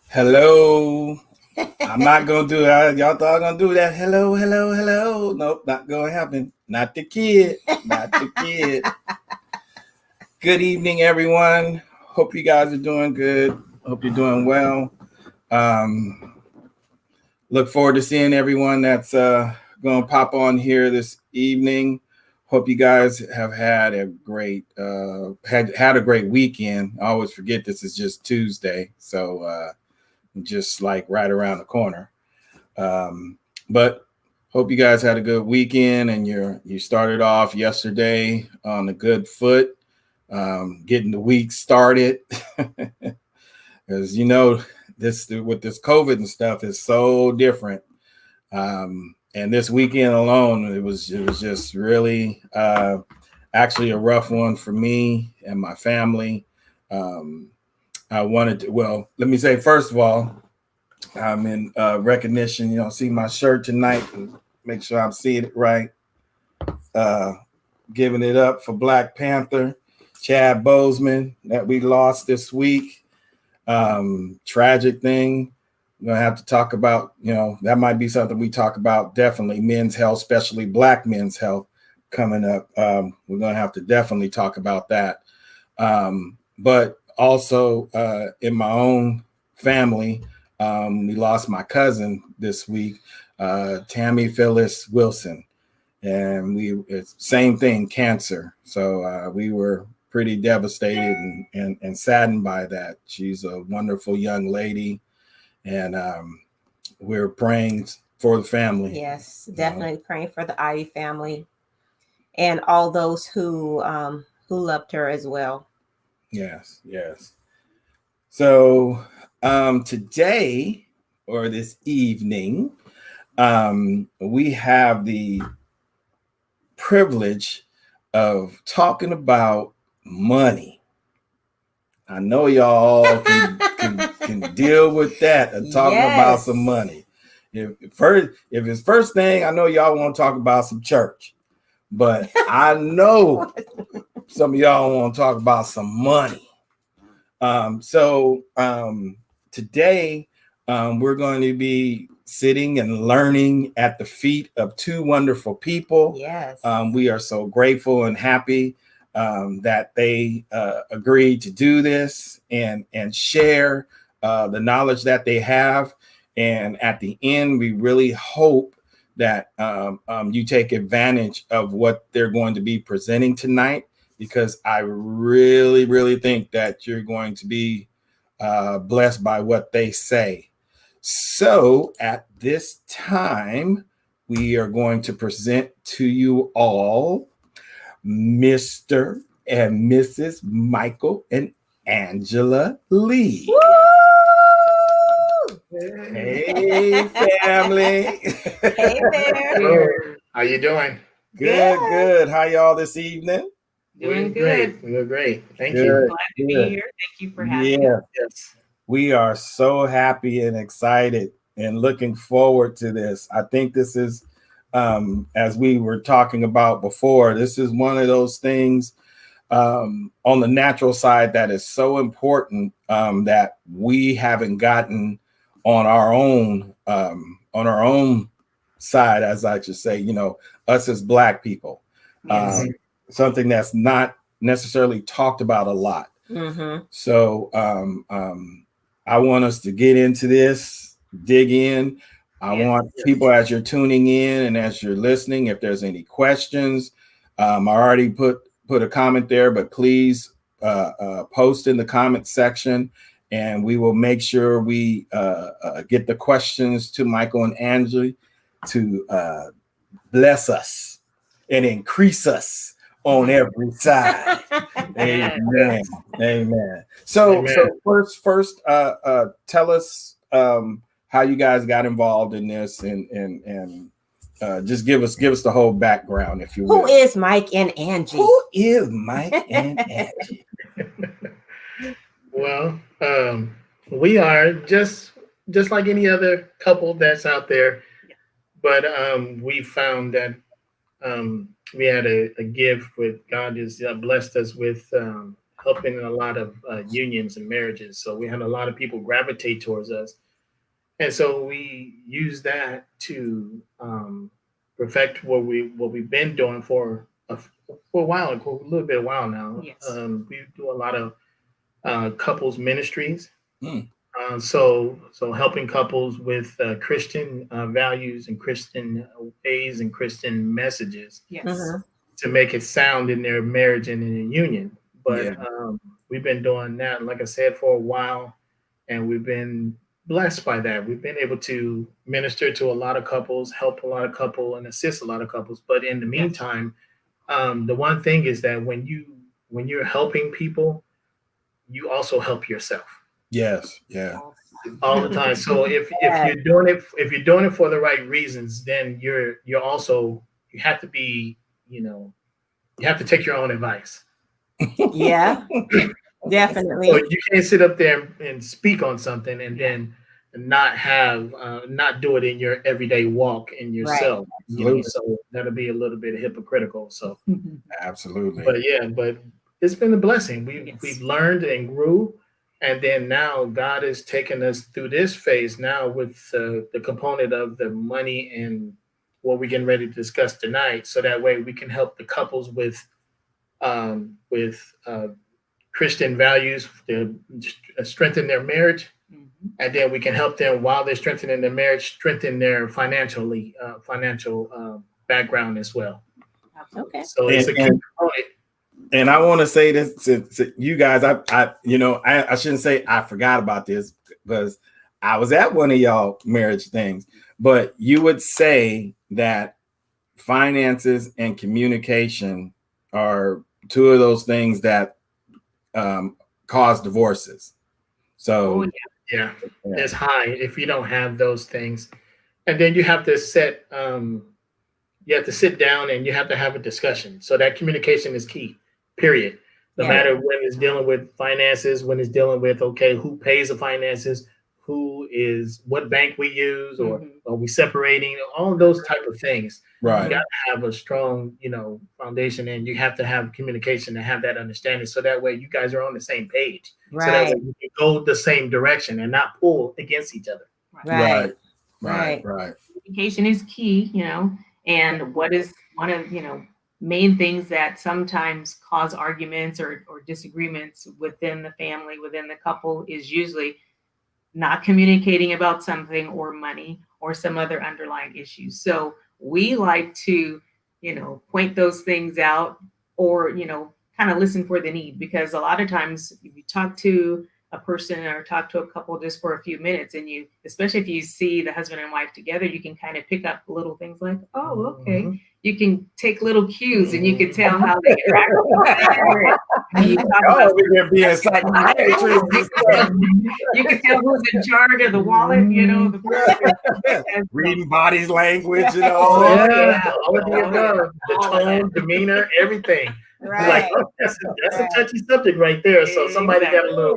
Hello. I'm not gonna do that. Y'all thought I was gonna do that. Hello, hello, hello. Nope, not gonna happen. Not the kid. Not the kid. Good evening, everyone. Hope you guys are doing good. Hope you're doing well. Um, look forward to seeing everyone that's gonna pop on here this evening. Hope you guys have had a great had a great weekend. I always forget this is just Tuesday, so just like right around the corner. Um, but hope you guys had a good weekend and you started off yesterday on a good foot, getting the week started. Because this with this COVID and stuff is so different. And this weekend alone, it was just really actually a rough one for me and my family. Um, I wanted to, well, let me say first of all, I'm in recognition. See my shirt tonight and make sure I'm seeing it right. Uh, Giving it up for Black Panther, Chad Boseman, that we lost this week. Tragic thing. We're gonna have to talk about. That might be something we talk about. Definitely men's health, especially Black men's health, coming up. We're gonna have to definitely talk about that. But also in my own family. We lost my cousin this week, Tammy Phyllis Wilson, and it's same thing, cancer. So we were pretty devastated and saddened by that. She's a wonderful young lady, and we're praying for the family. Yes, definitely praying for the Ivy family and all those who loved her as well. Yes, yes. So today or this evening, we have the privilege of talking about money. I know y'all can deal with that and talking about some money. If it's first thing, I know y'all want to talk about some church, but I know some of y'all want to talk about some money. So today we're going to be sitting and learning at the feet of two wonderful people. Yes. We are so grateful and happy that they agreed to do this and share the knowledge that they have. And at the end, we really hope that you take advantage of what they're going to be presenting tonight, because I really, really think that you're going to be blessed by what they say. So at this time, we are going to present to you all Mr. and Mrs. Michael and Angela Lee. Woo! Hey, family. Hey there. How you doing? Good. How y'all this evening? Doing great. Doing great. Thank Good. you. Glad to be here. Thank you for having us. Yes. We are so happy and excited and looking forward to this. I think this is, as we were talking about before, this is one of those things on the natural side that is so important that we haven't gotten on our own side, as I should say, us as Black people. Yes. Something that's not necessarily talked about a lot. Mm-hmm. So I want us to get into this, dig in. I want people, as you're tuning in and as you're listening, if there's any questions, I already put a comment there, but please post in the comment section, and we will make sure we get the questions to Michael and Angela to bless us and increase us on every side. Amen. Amen. So first, tell us how you guys got involved in this, and just give us the whole background, if you will. Who is Mike and Angie? Who is Mike and Angie? Well, we are just like any other couple that's out there, but we found that we had a gift with God has blessed us with helping in a lot of unions and marriages. So we had a lot of people gravitate towards us. And so we use that to perfect what we've been doing for a while, a little while now. Yes. We do a lot of couples ministries. Mm. So helping couples with Christian values and Christian ways and Christian messages Yes. Mhm. to make it sound in their marriage and in their union. But Yeah. we've been doing that, like I said, for a while, and we've been blessed by that. We've been able to minister to a lot of couples, help a lot of couples, and assist a lot of couples. But in the meantime, the one thing is that when you're helping people, you also help yourself Yes. Yeah. all the time. So if you're doing it for the right reasons, then you have to be, you have to take your own advice. Yeah, definitely. So you can't sit up there and speak on something and then not do it in your everyday walk in yourself. Absolutely. So that'll be a little bit hypocritical. So, Absolutely. but it's been a blessing. Yes. We've learned and grew, and then now God has taken us through this phase now with the component of the money and what we're getting ready to discuss tonight. So that way we can help the couples with Christian values to strengthen their marriage, and then we can help them while they're strengthening their marriage, strengthen their financial background as well. Okay. So it's a key component. And I want to say this to you guys. I shouldn't say I forgot about this because I was at one of y'all marriage things, but you would say that finances and communication are two of those things that cause divorces. So Yeah, it's high if you don't have those things, and then you have to sit down and you have to have a discussion. So that communication is key. Period. No matter when it's dealing with finances, when it's dealing with who pays the finances, what bank we use, or are we separating? All of those type of things. right. You got to have a strong, foundation, and you have to have communication to have that understanding. So that way you guys are on the same page. So that Right. way you can go the same direction and not pull against each other. Right. Communication is key, and what is one of, main things that sometimes cause arguments or disagreements within the family, within the couple, is usually not communicating about something or money or some other underlying issues. So we like to, point those things out, or, kind of listen for the need, because a lot of times if you talk to a person or talk to a couple just for a few minutes, and especially if you see the husband and wife together, you can kind of pick up little things like, oh, okay. You can take little cues and you can tell how they interact. You can tell who's in charge of the wallet, the reading body's language, all of the above, the tone, demeanor, everything. Right. Like, that's a touchy subject right there. So somebody got a little.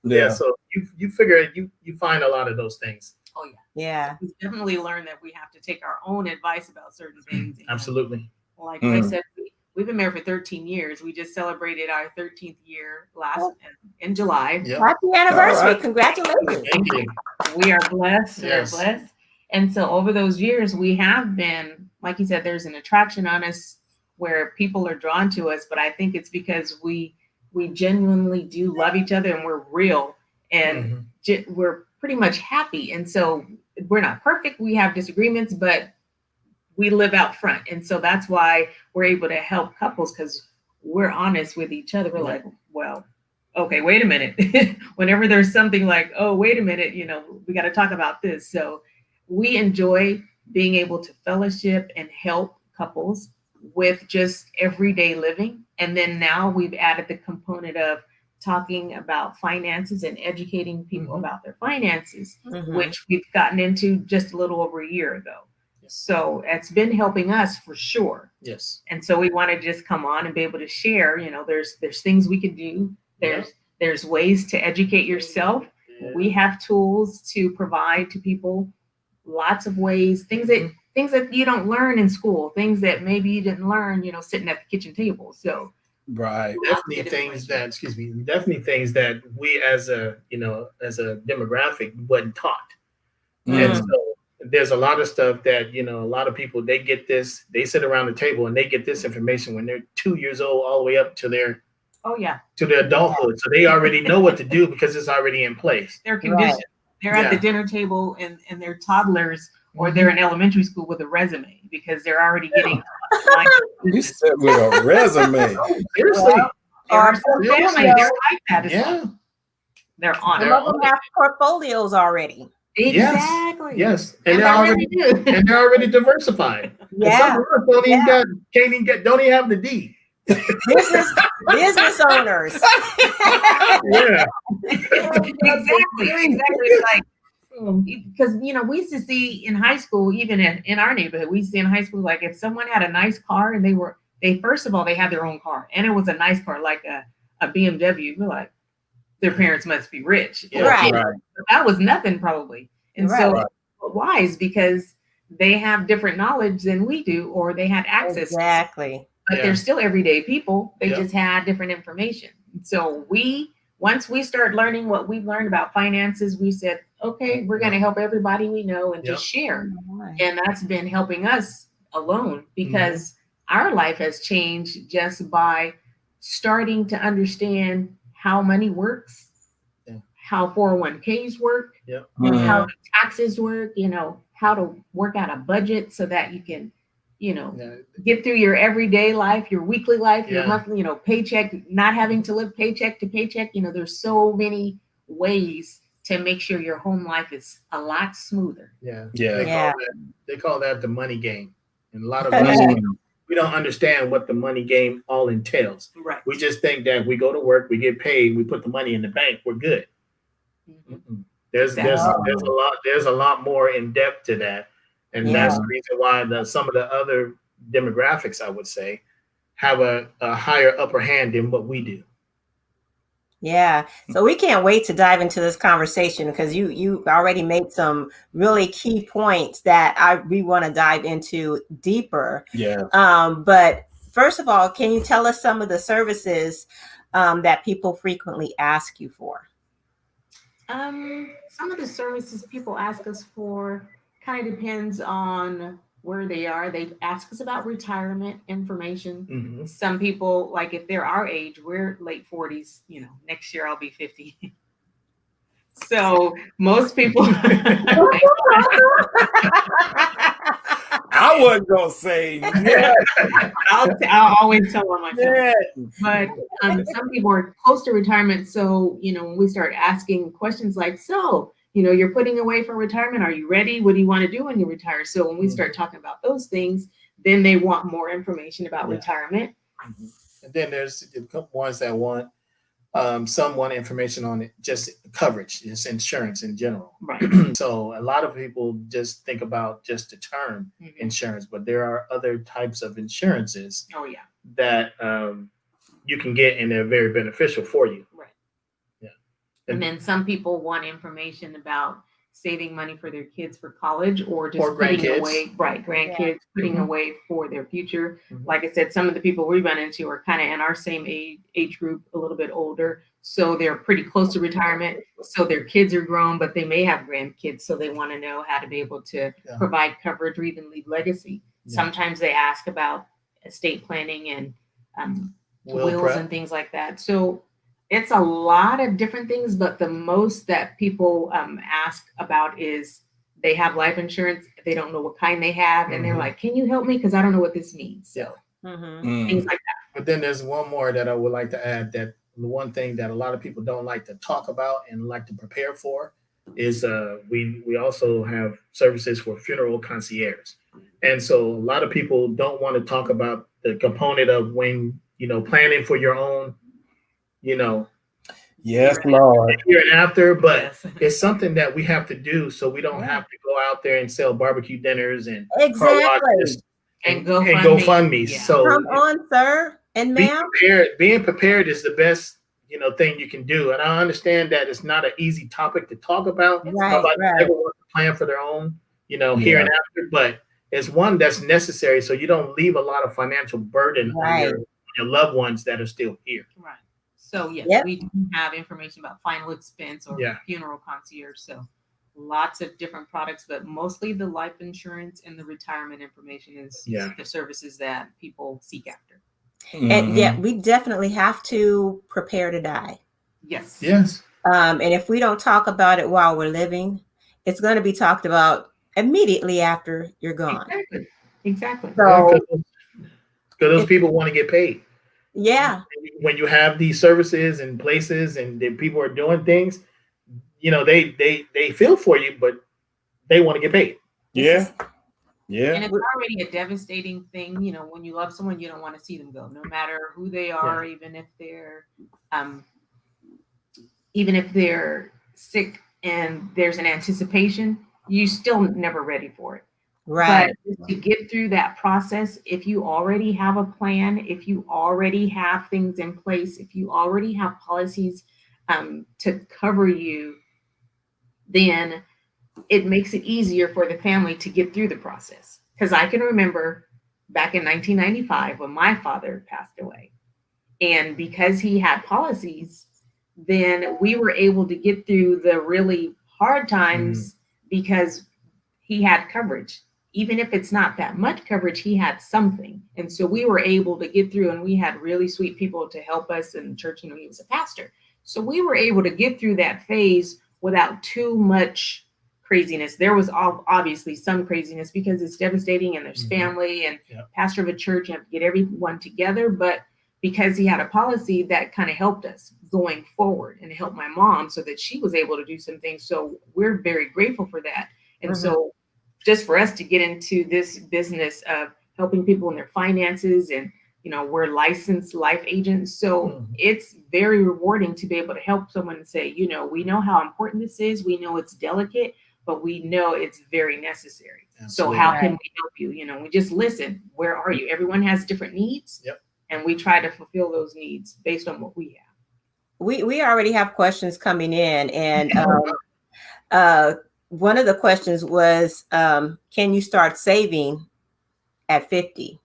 Yeah. So you figure you find a lot of those things. Oh yeah. Yeah. We definitely learned that we have to take our own advice about certain things. Absolutely. Like I said, we've been married for 13 years. We just celebrated our 13th year in July. Yep. Happy anniversary. Right. Congratulations. Thank you. We are blessed. Yes. We are blessed. And so over those years, we have been, like you said, there's an attraction on us where people are drawn to us. But I think it's because we genuinely do love each other, and we're real, and we're pretty much happy. And so we're not perfect. We have disagreements, but we live out front. And so that's why we're able to help couples, because we're honest with each other. We're like, well, okay, wait a minute. Whenever there's something like, oh, wait a minute, we got to talk about this. So we enjoy being able to fellowship and help couples with just everyday living. And then now we've added the component of talking about finances and educating people about their finances, which we've gotten into just a little over a year ago. So it's been helping us for sure. Yes. And so we want to just come on and be able to share, there's things we can do. There's ways to educate yourself. Yeah. We have tools to provide to people, lots of ways, things that you don't learn in school, things that maybe you didn't learn, sitting at the kitchen table. So Right. Definitely things that, excuse me, definitely things that we as a, as a demographic wasn't taught. And Mm. so there's a lot of stuff that, a lot of people, they get this, they sit around the table and they get this information when they're 2 years old all the way up to their Oh yeah, adulthood. So they already know what to do because it's already in place. they're conditioned. They're at the Yeah. dinner table and they're toddlers or Mhm. they're in elementary school with a resume because they're already getting like You said with a resume. Seriously. there are Or some portfolio. families they're like that. It's Yeah. like they're on some it. of them have portfolios already. Exactly. Yes. And And they really do. they're already diversified. And Yeah, some of us don't even have the D. business owners. Yeah. Exactly. It's like because we used to see in high school, even in our neighborhood, we used to see in high school, like if someone had a nice car and they first of all they had their own car and it was a nice car like a BMW, we're like their parents must be rich. Yeah. Right. That was nothing probably. And so Right. why is because they have different knowledge than we do, or they had access, Exactly. but Yeah. they're still everyday people. They Yeah. just had different information. So once we start learning what we've learned about finances, we said, okay, we're going to help everybody we know and just share. And that's been helping us alone because our life has changed just by starting to understand how money works, how 401ks work, Mm. how the taxes work, how to work out a budget so that you can, get through your everyday life, your weekly life, your Yeah. monthly, paycheck, not having to live paycheck to paycheck. There's so many ways to make sure your home life is a lot smoother. Yeah. Yeah. They call that the money game. And a lot of us, Mm. we don't understand what the money game all entails. Right. We just think that we go to work, we get paid, we put the money in the bank, we're good. Mm-mm. There's a lot more in depth to that. And that's the reason why some of the other demographics, I would say, have a higher upper hand than what we do. Yeah. So we can't wait to dive into this conversation because you already made some really key points that we want to dive into deeper. Yeah. But first of all, can you tell us some of the services that people frequently ask you for? Some of the services people ask us for kind of depends on where they are. They ask us about retirement information. Mm-hmm. Some people, like if they're our age, we're late 40s, next year I'll be 50. So most people I wasn't gonna say yeah. I'll always tell them myself. Yeah. But some people are close to retirement. So, when we start asking questions like, so, you're putting away for retirement. Are you ready? What do you want to do when you retire? So when we start talking about those things, then they want more information about retirement. And then there's a couple ones that want some want information on it, just coverage, just insurance in general. Right. So a lot of people just think about just the term insurance, but there are other types of insurances Oh yeah. that you can get, and they're very beneficial for you. Right. Yeah. And then some people want information about saving money for their kids for college or just putting grandkids. away, grandkids, putting away for their future. Mhm. Like I said, some of the people we run into are kind of in our same age group, a little bit older. So they're pretty close to retirement. So their kids are grown, but they may have grandkids. So they want to know how to be able to provide coverage or even leave legacy. Yeah. Sometimes they ask about estate planning and wills prep. and things like that. So it's a lot of different things, but the most that people ask about is they have life insurance. They don't know what kind they have. And they're Mhm. like, can you help me? Because I don't know what this means. So things like that. But then there's one more that I would like to add, that the one thing that a lot of people don't like to talk about and like to prepare for is we also have services for funeral concierge. And so a lot of people don't want to talk about the component of when, planning for your own, Yes, Lord. here and after, but Yes. it's something that we have to do so we don't have to go out there and sell barbecue dinners and car Exactly. washes And and GoFundMe. GoFundMe. Yeah. So Come on, sir and ma'am. being prepared is the best, thing you can do. And I understand that it's not an easy topic to talk about. Right, Nobody right. ever wants to plan for their own, here and after, but it's one that's necessary so you don't leave a lot of financial burden on Right. your your loved ones that are still here. Right. So yes, Yep. we do have information about final expense or Yeah. funeral concierge. So lots of different products, but mostly the life insurance and the retirement information is Yeah. the services that people seek after. And yeah, Mhm. we definitely have to prepare to die. Yes. Yes. And if we don't talk about it while we're living, it's going to be talked about immediately after you're gone. Exactly. Exactly. So, Because those people want to get paid. yeah, When you have these services and places and the people are doing things, you know, they feel for you, but they want to get paid. Yeah. And Yeah. it's already a devastating thing, you know, when you love someone, you don't want to see them go, no matter who they are, even if they're sick and there's an anticipation, you still never ready for it. right. But to get through that process, if you already have a plan, if you already have things in place, if you already have policies to cover you, then it makes it easier for the family to get through the process. Because I can remember back in 1995 when my father passed away. And because he had policies, then we were able to get through the really hard times because he had coverage. Even if it's not that much coverage, he had something. And so we were able to get through, and we had really sweet people to help us in the church. You know, he was a pastor. So we were able to get through that phase without too much craziness. There was obviously some craziness because it's devastating and there's family and pastor of a church, you have to get everyone together. But because he had a policy that kind of helped us going forward and helped my mom so that she was able to do some things. So we're very grateful for that. And so just for us to get into this business of helping people in their finances, and you know, we're licensed life agents, so it's very rewarding to be able to help someone and say, you know, we know how important this is, we know it's delicate, but we know it's very necessary. Absolutely. So how can we help you? You know, we just listen. Where are you? Everyone has different needs. Yep. And we try to fulfill those needs based on what we have. We already have questions coming in, and one of the questions was, can you start saving at 50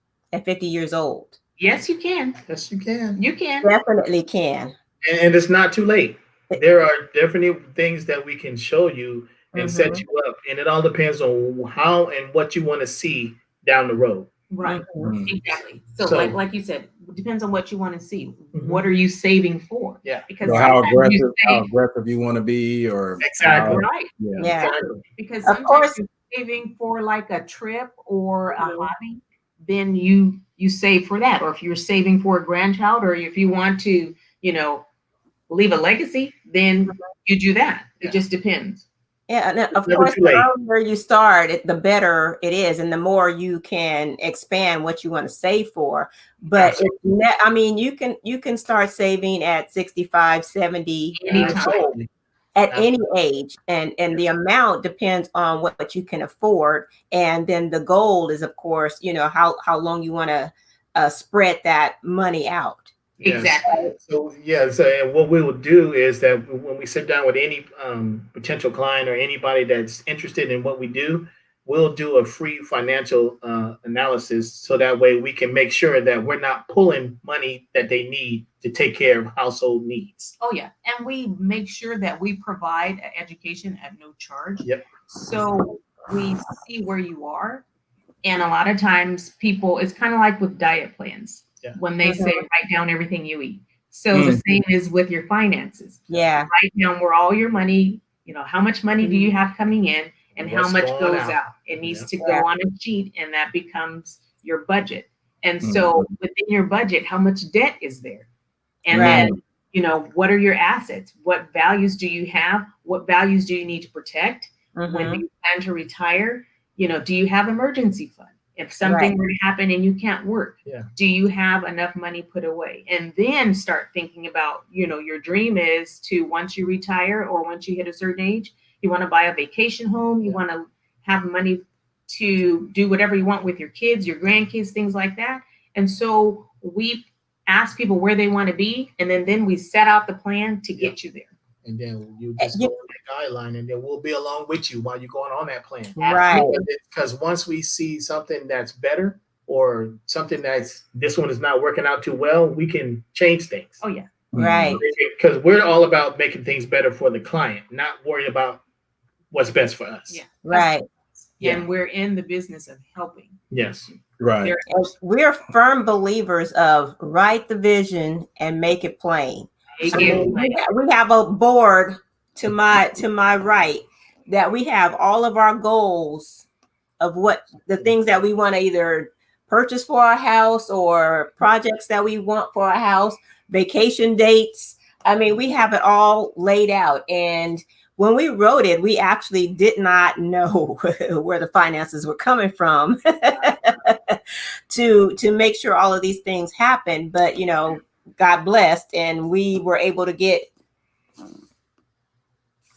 years old? Yes, you can. Yes, you can. You can. Definitely can. And it's not too late. There are definitely things that we can show you and set you up. And it all depends on how and what you want to see down the road. Right. Mhm. Exactly. So, So- like you said, it depends on what you want to see. What are you saving for? Yeah. Because So how sometimes you aggressive you want to be, or Exactly. right. yeah. Yeah. Exactly. Because Of sometimes course. you're saving for like a trip or a hobby, then you save for that. Or if you're saving for a grandchild, or if you want to, you know, leave a legacy, then you do that. It just depends. Yeah, and of never course, too the late. earlier you start, the better it is, and the more you can expand what you want to save for. But I mean, you can start saving at 65, 70 years Anytime. old, at any age, and the amount depends on what you can afford. And then the goal is, of course, you know, how long you want to spread that money out. Yes. Exactly. So and what we will do is that when we sit down with any potential client or anybody that's interested in what we do, we'll do a free financial analysis, so that way we can make sure that we're not pulling money that they need to take care of household needs. Oh yeah, and we make sure that we provide education at no charge. Yep. So we see where you are, and a lot of times people, it's kind of like with diet plans. Yeah. When they say write down everything you eat. So the same is with your finances. Yeah. Write down where all your money, you know, how much money do you have coming in and how What's much going goes out. out. It needs Yeah. to go on a sheet, and that becomes your budget. And so within your budget, how much debt is there? And Right. then, you know, what are your assets? What values do you have? What values do you need to protect? When do you plan to retire? You know, do you have emergency fund? If something were to happen and you can't work, do you have enough money put away? And then start thinking about, you know, your dream is to, once you retire or once you hit a certain age, you want to buy a vacation home, you want to have money to do whatever you want with your kids, your grandkids, things like that. And so we ask people where they want to be, and then we set out the plan to get you there. And then you just go on that guideline, and then we'll be along with you while you're going on that plan. Right. Because once we see something that's better, or something that's this one is not working out too well, we can change things. Oh yeah. Right. Because we're all about making things better for the client, not worried about what's best for us. Yeah. Right. Yeah. And we're in the business of helping. Yes. Right. There- And we're firm believers of write the vision and make it plain. Make I it mean, plain. we have a board to my right that we have all of our goals of what the things that we want to either purchase for our house or projects that we want for our house, vacation dates. I mean, we have it all laid out. And when we wrote it, we actually did not know where the finances were coming from to make sure all of these things happen. But, you know, God blessed, and we were able to get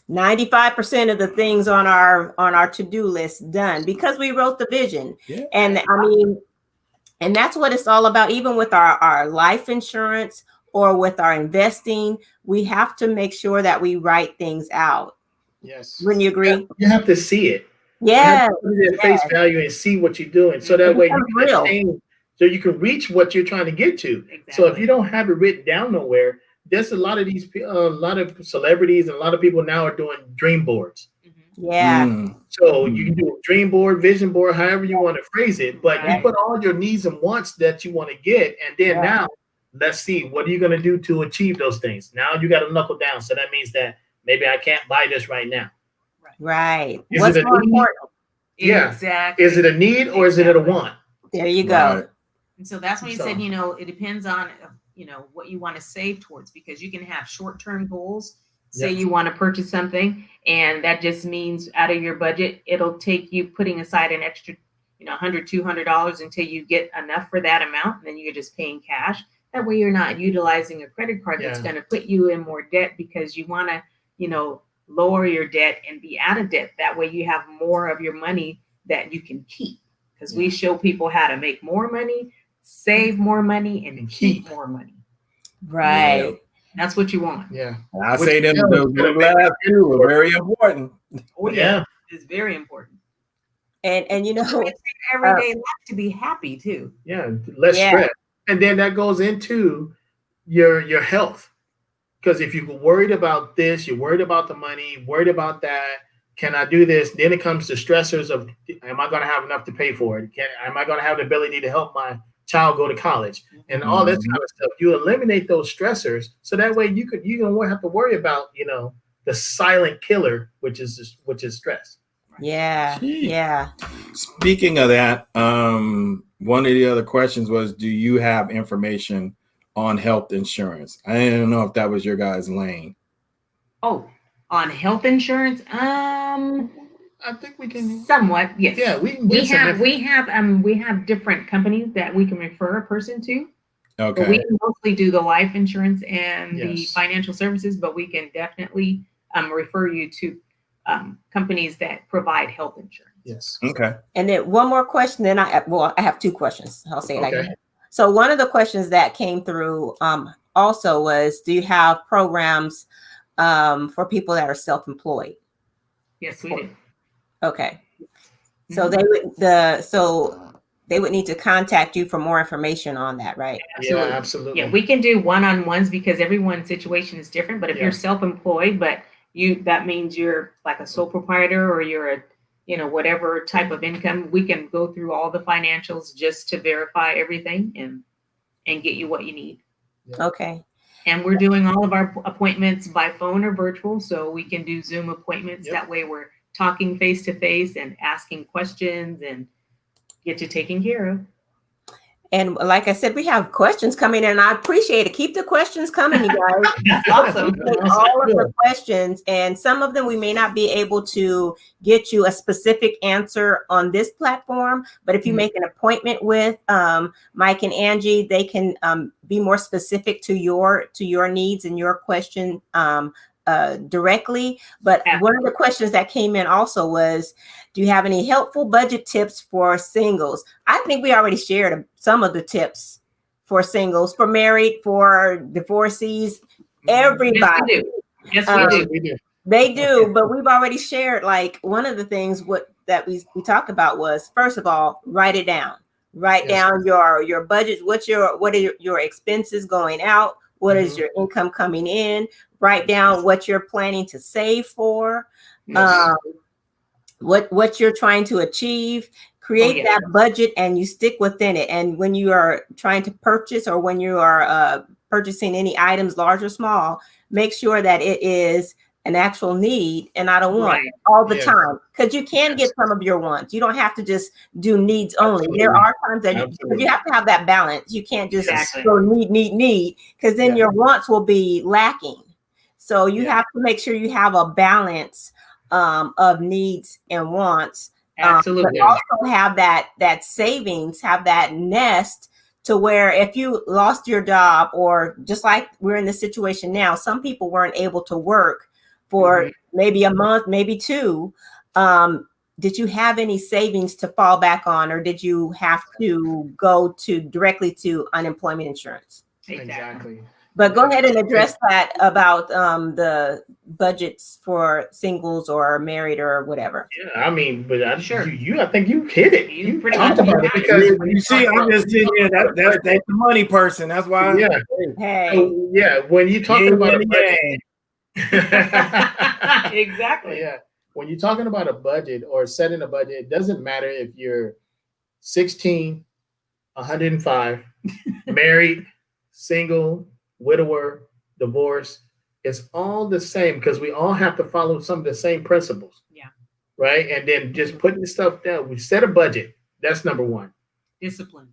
95% of the things on our to-do list done because we wrote the vision. Yeah. And I mean, and that's what it's all about. Even with our life insurance or with our investing, we have to make sure that we write things out. Yes. Wouldn't you agree? You have to see it. You Yeah. have to put it at face value and see what you're doing, so that It way you becomes can real. attain, so you can reach what you're trying to get to. Exactly. So if you don't have it written down nowhere, there's a lot of these, a lot of celebrities and a lot of people now are doing dream boards. Mhm. Yeah. Mm. So you can do a dream board, vision board, however you want to phrase it, but you Right. put all your needs and wants that you want to get, and then Yeah. now let's see what are you going to do to achieve those things. Now you got to knuckle down. So that means that maybe I can't buy this right now. Right. Is What's it a more need? important? Yeah. Exactly. Is it a need or is it a Exactly. want? There you go. Right. And so that's when you So- said, you know, it depends on, you know, what you want to save towards, because you can have short-term goals. Say Yes. you want to purchase something, and that just means out of your budget, it'll take you putting aside an extra, you know, $100, $200 until you get enough for that amount. And then you're just paying cash. That way you're not utilizing a credit card that's Yeah. going to put you in more debt, because you want to, you know, lower your debt and be out of debt. That way you have more of your money that you can keep, because we show people how to make more money, save more money, and And keep keep. more money. Right. That's what you want. Yeah. And I Which say them tells the you last two are very important. Oh Yeah. it's very important. And you know, It's everyday life to be happy too. Yeah. Less Yeah. stress. And then that goes into your health. Because if you're worried about this, you're worried about the money, worried about that, can I do this? Then it comes to stressors of, am I going to have enough to pay for it? Am I going to have the ability to help my child go to college? And all this kind of stuff. You eliminate those stressors, so that way you don't have to worry about, you know, the silent killer, which is stress. yeah, Gee. yeah. Speaking of that, one of the other questions was, do you have information on health insurance? I didn't know if that was your guys' lane. Oh, on health insurance, I think we can. somewhat, yes. Yeah, we can We get some have info. we have different companies that we can refer a person to. But we Okay. can mostly do the life insurance and the Yes. financial services, but we can definitely refer you to companies that provide health insurance. Yes. Okay. And then one more question. Then I have two questions. I'll say it like Okay. that. So one of the questions that came through also was, do you have programs for people that are self-employed? Yes, we do. Okay. So Mhm. they would need to contact you for more information on that, right? Yeah, absolutely. Yeah, we can do one-on-ones because everyone's situation is different. But if Yeah. you're self-employed, but that means you're like a sole proprietor, or you're a, you know, whatever type of income, we can go through all the financials just to verify everything and get you what you need. Okay. And we're doing all of our appointments by phone or virtual, so we can do Zoom appointments. Yep. That way we're talking face to face and asking questions and get you taken care of. And like I said, we have questions coming in. I appreciate it. Keep the questions coming, you guys. That's awesome. Take all of the questions, and some of them we may not be able to get you a specific answer on this platform, but if you make an appointment with Mike and Angie, they can be more specific to your needs and your question directly. But one of the questions that came in also was, do you have any helpful budget tips for singles? I think we already shared some of the tips for singles, for married, for divorcees, everybody. Yes, we do. We do. They do, but we've already shared, like, one of the things that we talked about was, first of all, write it down. Write Yes. down your budget. What are your expenses going out? What is Mhm. your income coming in? Write down what you're planning to save for. Yes. What you're trying to achieve. Create yeah. that budget and you stick within it. And when you are trying to purchase or when you are purchasing any items, large or small, make sure that it is an actual need and not a want Right. all the Yeah. time. Because you can Yes. get some of your wants. You don't have to just do needs only. There Absolutely. are times that Absolutely. you have to have that balance. You can't just Exactly. go need, because then Yeah. your wants will be lacking. So you Yeah. have to make sure you have a balance of needs and wants. Absolutely. But also have that savings, have that nest to where if you lost your job, or just like we're in this situation now, some people weren't able to work for Mhm. maybe a month, maybe two. Did you have any savings to fall back on, or did you have to go directly to unemployment insurance? Exactly. But go ahead and address that about the budgets for singles or married or whatever. Yeah, I mean, but Sure. I think you hit it. You You pretty talked much about it hit it. because You see, I'm just sitting here. That's the money person. That's why. Yeah. Hey, So, yeah, when you're talking Yin about a and budget, yang. Exactly. yeah, when you're talking about a budget or setting a budget, it doesn't matter if you're 16, 105, married, single, widower, divorced. It's all the same because we all have to follow some of the same principles. Yeah. Right. And then just putting stuff down. We set a budget. That's number one. Discipline.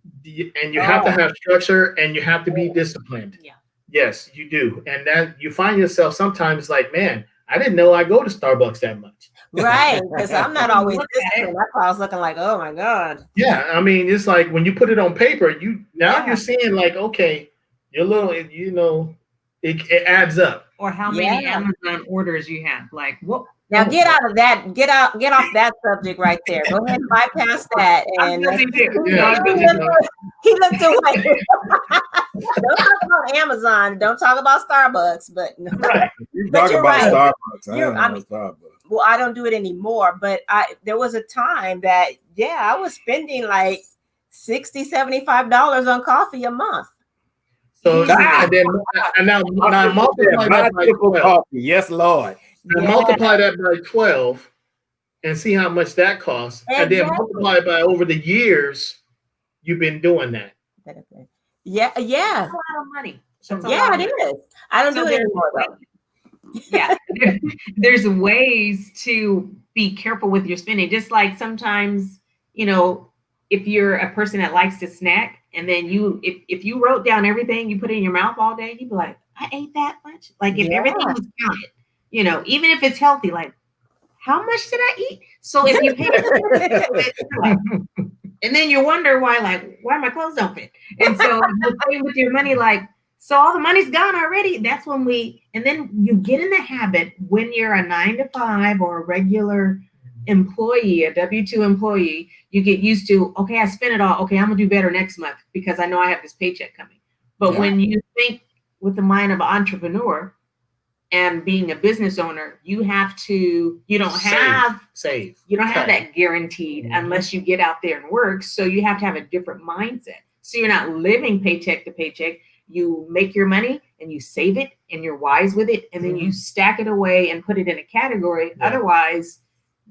And you have to have structure and you have to be disciplined. Yeah. Yes, you do. And that you find yourself sometimes like, man, I didn't know I go to Starbucks that much. right, because I'm not always Look at disciplined. That's why I was looking like, oh my God. Yeah, I mean, it's like when you put it on paper, Yeah. you're seeing like, okay, your little, it adds up. Or how many Yeah. Amazon orders you have. Like, what? Now get out of that. Get off that subject right there. Go ahead and bypass that. I'm And guilty too. Yeah. I'm guilty too. he looked away. Don't talk about Amazon. Don't talk about Starbucks. But no. Right. You But talk you're about right. Starbucks. I You're- don't I know mean- Starbucks. Well, I don't do it anymore. But there was a time that I was spending like $60, $75 on coffee a month. So Ah! and then and now multiply My that by triple 12. coffee. Yes, Lord. Now Yeah. multiply that by 12 and see how much that costs. And then Exactly. multiply it by over the years you've been doing that. Yeah. That's a lot of money. That's a Yeah, lot of it money. is. I don't So do it there's anymore though. Yeah, there's ways to be careful with your spending. Just like sometimes, if you're a person that likes to snack, and then if you wrote down everything you put in your mouth all day, you'd be like, I ate that much. Like if Yeah. everything was counted, even if it's healthy, like how much did I eat? So if you pay, and then you wonder why my clothes don't fit. And so the same with your money, like. So all the money's gone already. That's when and then you get in the habit when you're a 9-to-5 or a regular employee, a W-2 employee, you get used to, okay, I spent it all. Okay, I'm gonna do better next month because I know I have this paycheck coming. But Yeah. when you think with the mind of an entrepreneur and being a business owner, you don't have Save. that guaranteed Mhm. unless you get out there and work. So you have to have a different mindset. So you're not living paycheck to paycheck. You make your money and you save it and you're wise with it. And then you stack it away and put it in a category. Yeah. Otherwise,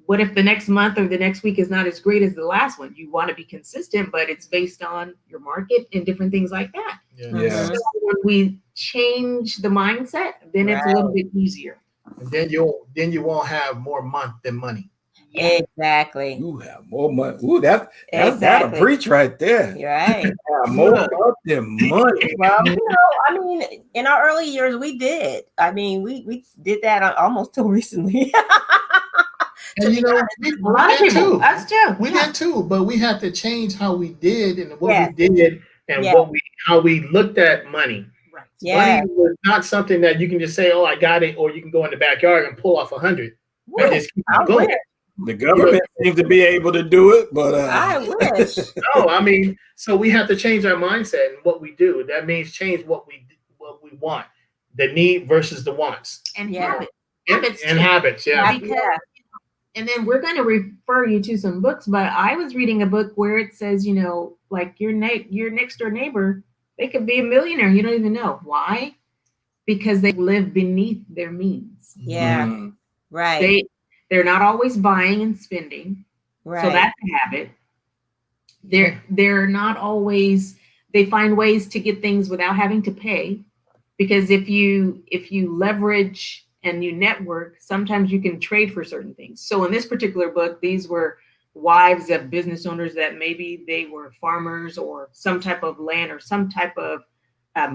what if the next month or the next week is not as great as the last one? You want to be consistent, but it's based on your market and different things like that. Yeah. So when we change the mindset, then it's a little bit easier. And then you won't have more month than money. Exactly. You have more money. Ooh, that'll Exactly. preach right there. You're right. Have more money than money. Well, I mean, in our early years, we did. I mean, we did that almost till recently. And A lot of people, too. us too. We Yeah. did too, but we had to change how we did and what Yes. we did and Yes. how we looked at money. Right. Yeah. Money was not something that you can just say, "Oh, I got it," or you can go in the backyard and pull off 100 and just keep I going. wish. The government seems to be able to do it, but I wish. No, I mean, so we have to change our mindset and what we do. That means change what we want, the need versus the wants And Yeah. habits. Habits and too. habits. Yeah, Because Yeah. And then we're going to refer you to some books, but I was reading a book where it says, like your next door neighbor, they could be a millionaire. You don't even know why, because they live beneath their means. Yeah. Mm. Right. They're not always buying and spending. Right. So that's a habit. They're not always, they find ways to get things without having to pay, because if you leverage and you network, sometimes you can trade for certain things. So in this particular book, these were wives of business owners that maybe they were farmers or some type of land or some type of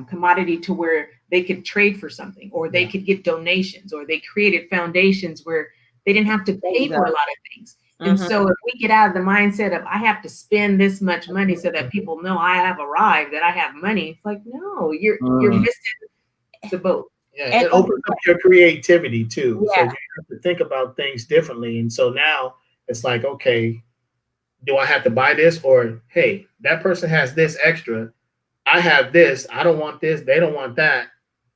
commodity to where they could trade for something, or they could get donations, or they created foundations where they didn't have to pay for a lot of things. And so if we get out of the mindset of I have to spend this much money so that people know I have arrived, that I have money, it's like, no, you're missing the boat. Yeah, it opens up your creativity too. So you have to think about things differently. And so now it's like, okay, do I have to buy this? Or, hey, that person has this extra. I have this. I don't want this. They don't want that.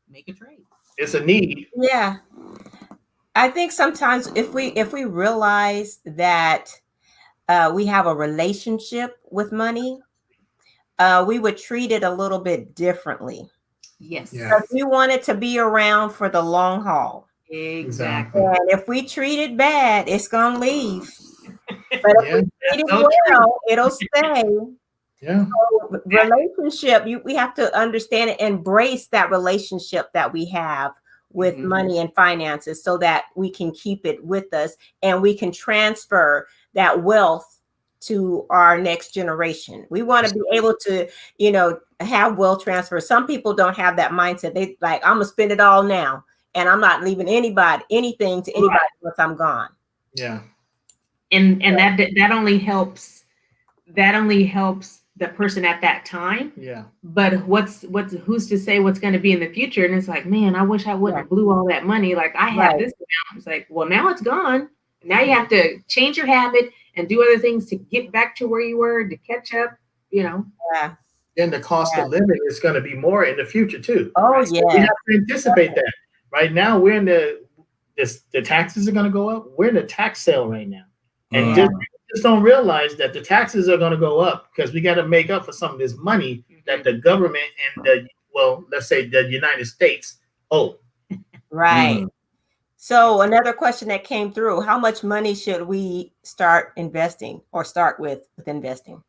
Make a trade. It's a need. Yeah. I think sometimes if we realize that we have a relationship with money, we would treat it a little bit differently. Yes. Yeah. We want it to be around for the long haul. Exactly. And if we treat it bad, it's gonna leave. But if we treat it so well, it'll stay. Yeah. So relationship, we have to understand and embrace that relationship that we have with money and finances, so that we can keep it with us and we can transfer that wealth to our next generation. We want to be able to, have wealth transfer. Some people don't have that mindset. They like, I'm gonna spend it all now, and I'm not leaving anything to anybody once I'm gone. Yeah. And that only helps the person at that time. Yeah. But who's to say what's going to be in the future? And it's like, man, I wish I wouldn't have blew all that money. Like I have this amount. It's like, well, now it's gone. Now you have to change your habit and do other things to get back to where you were, to catch up, Yeah. Then the cost of living is going to be more in the future too. Oh, right? So we have to anticipate that. Right now, we're in the taxes are going to go up. We're in the tax sale right now. And just don't realize that the taxes are going to go up because we got to make up for some of this money that the government and let's say the United States owe. Right. So another question that came through: how much money should we start investing or start with investing?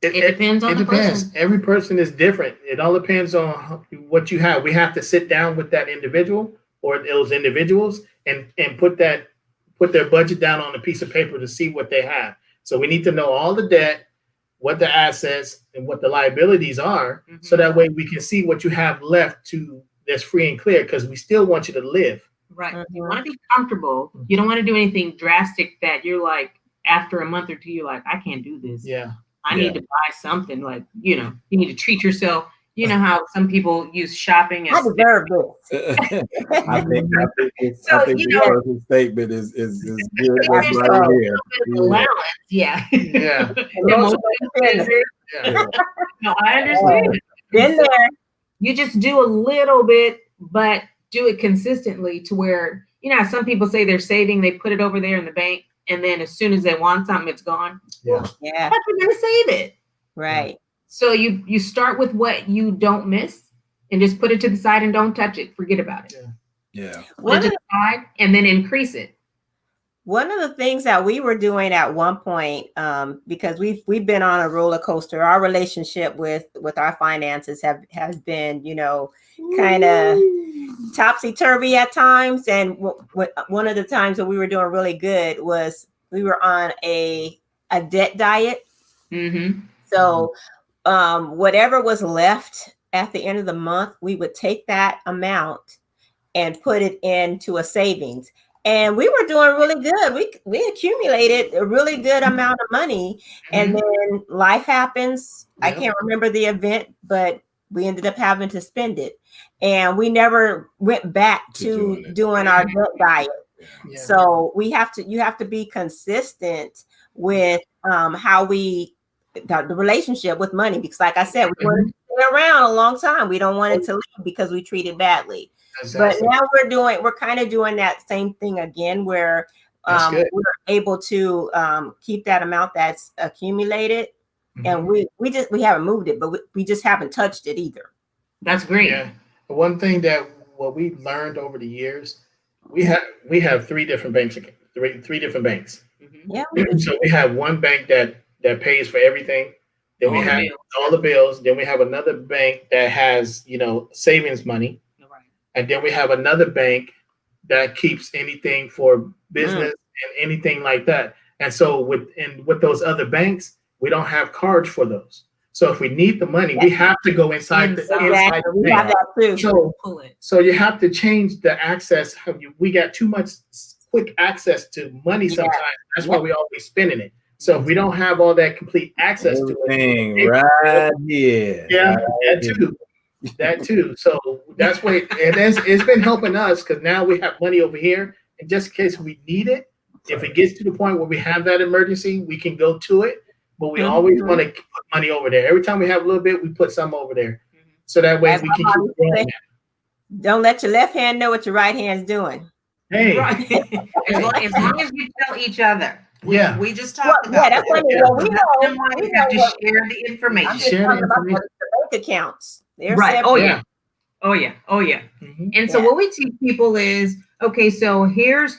It depends on the person. Every person is different. It all depends on what you have. We have to sit down with that individual or those individuals and put their budget down on a piece of paper to see what they have. So we need to know all the debt, what the assets and what the liabilities are, so that way we can see what you have left that's free and clear, because we still want you to live. Right. You want to be comfortable. You don't want to do anything drastic that you're like, after a month or two, you're like, I can't do this. Yeah. I need to buy something, like, you need to treat yourself. You know how some people use shopping as I deserve this. I think the person's statement is good. That's right here. Allowance. Yeah. Yeah. No, I understand. Been there. You just do a little bit, but do it consistently to where, some people say they're saving, they put it over there in the bank, and then as soon as they want something, it's gone. Yeah. Yeah. How can they save it? Right. So you start with what you don't miss and just put it to the side and don't touch it. Forget about it. Yeah. Put it to the side and then increase it. One of the things that we were doing at one point, because we've been on a roller coaster, our relationship with our finances has been, kind of topsy-turvy at times. And one of the times that we were doing really good was we were on a debt diet. So whatever was left at the end of the month, we would take that amount and put it into a savings. And we were doing really good. We accumulated a really good amount of money. And then life happens. I can't remember the event, but we ended up having to spend it. And we never went back to doing our debt diet. Yeah. So you have to be consistent with how the relationship with money, because like I said, we want it to stay around a long time. We don't want it to leave because we treat it badly. Exactly. But now we're kind of doing that same thing again, where That's good. we're able to keep that amount that's accumulated, and we haven't moved it, but we just haven't touched it either. That's great. Yeah. One thing that what we've learned over the years, we have three different banks. Three different banks. Mhm. Yeah. So we have one bank that pays for everything. Then we All the have bills. all the bills. Then we have another bank that has savings money, Right. and then we have another bank that keeps anything for business and anything like that. And so with those other banks, we don't have cards for those. So if we need the money, we have to go inside the Exactly. the We have bank. that too. So Pull it. so you have to change the access. We got too much quick access to money sometimes. That's why we always spending it. So if we don't have all that complete access to it, Everything right here. yeah, Right that here. too. That too. So that's what it's been helping us because now we have money over here, and just in case we need it, if it gets to the point where we have that emergency, we can go to it. But we always want to put money over there. Every time we have a little bit, we put some over there, so that way As we can my keep mom growing. said, don't let your left hand know what your right hand's doing. Hey, Right. as long as you tell each other. Yeah. We just talked Yeah, about that's what Yeah. we know. We have to share the I'm information. just Share talking about information. the bank accounts. They're Right. separate. Oh yeah. Oh yeah. Oh yeah. Mhm. And so Yeah. what we teach people is, okay, so here's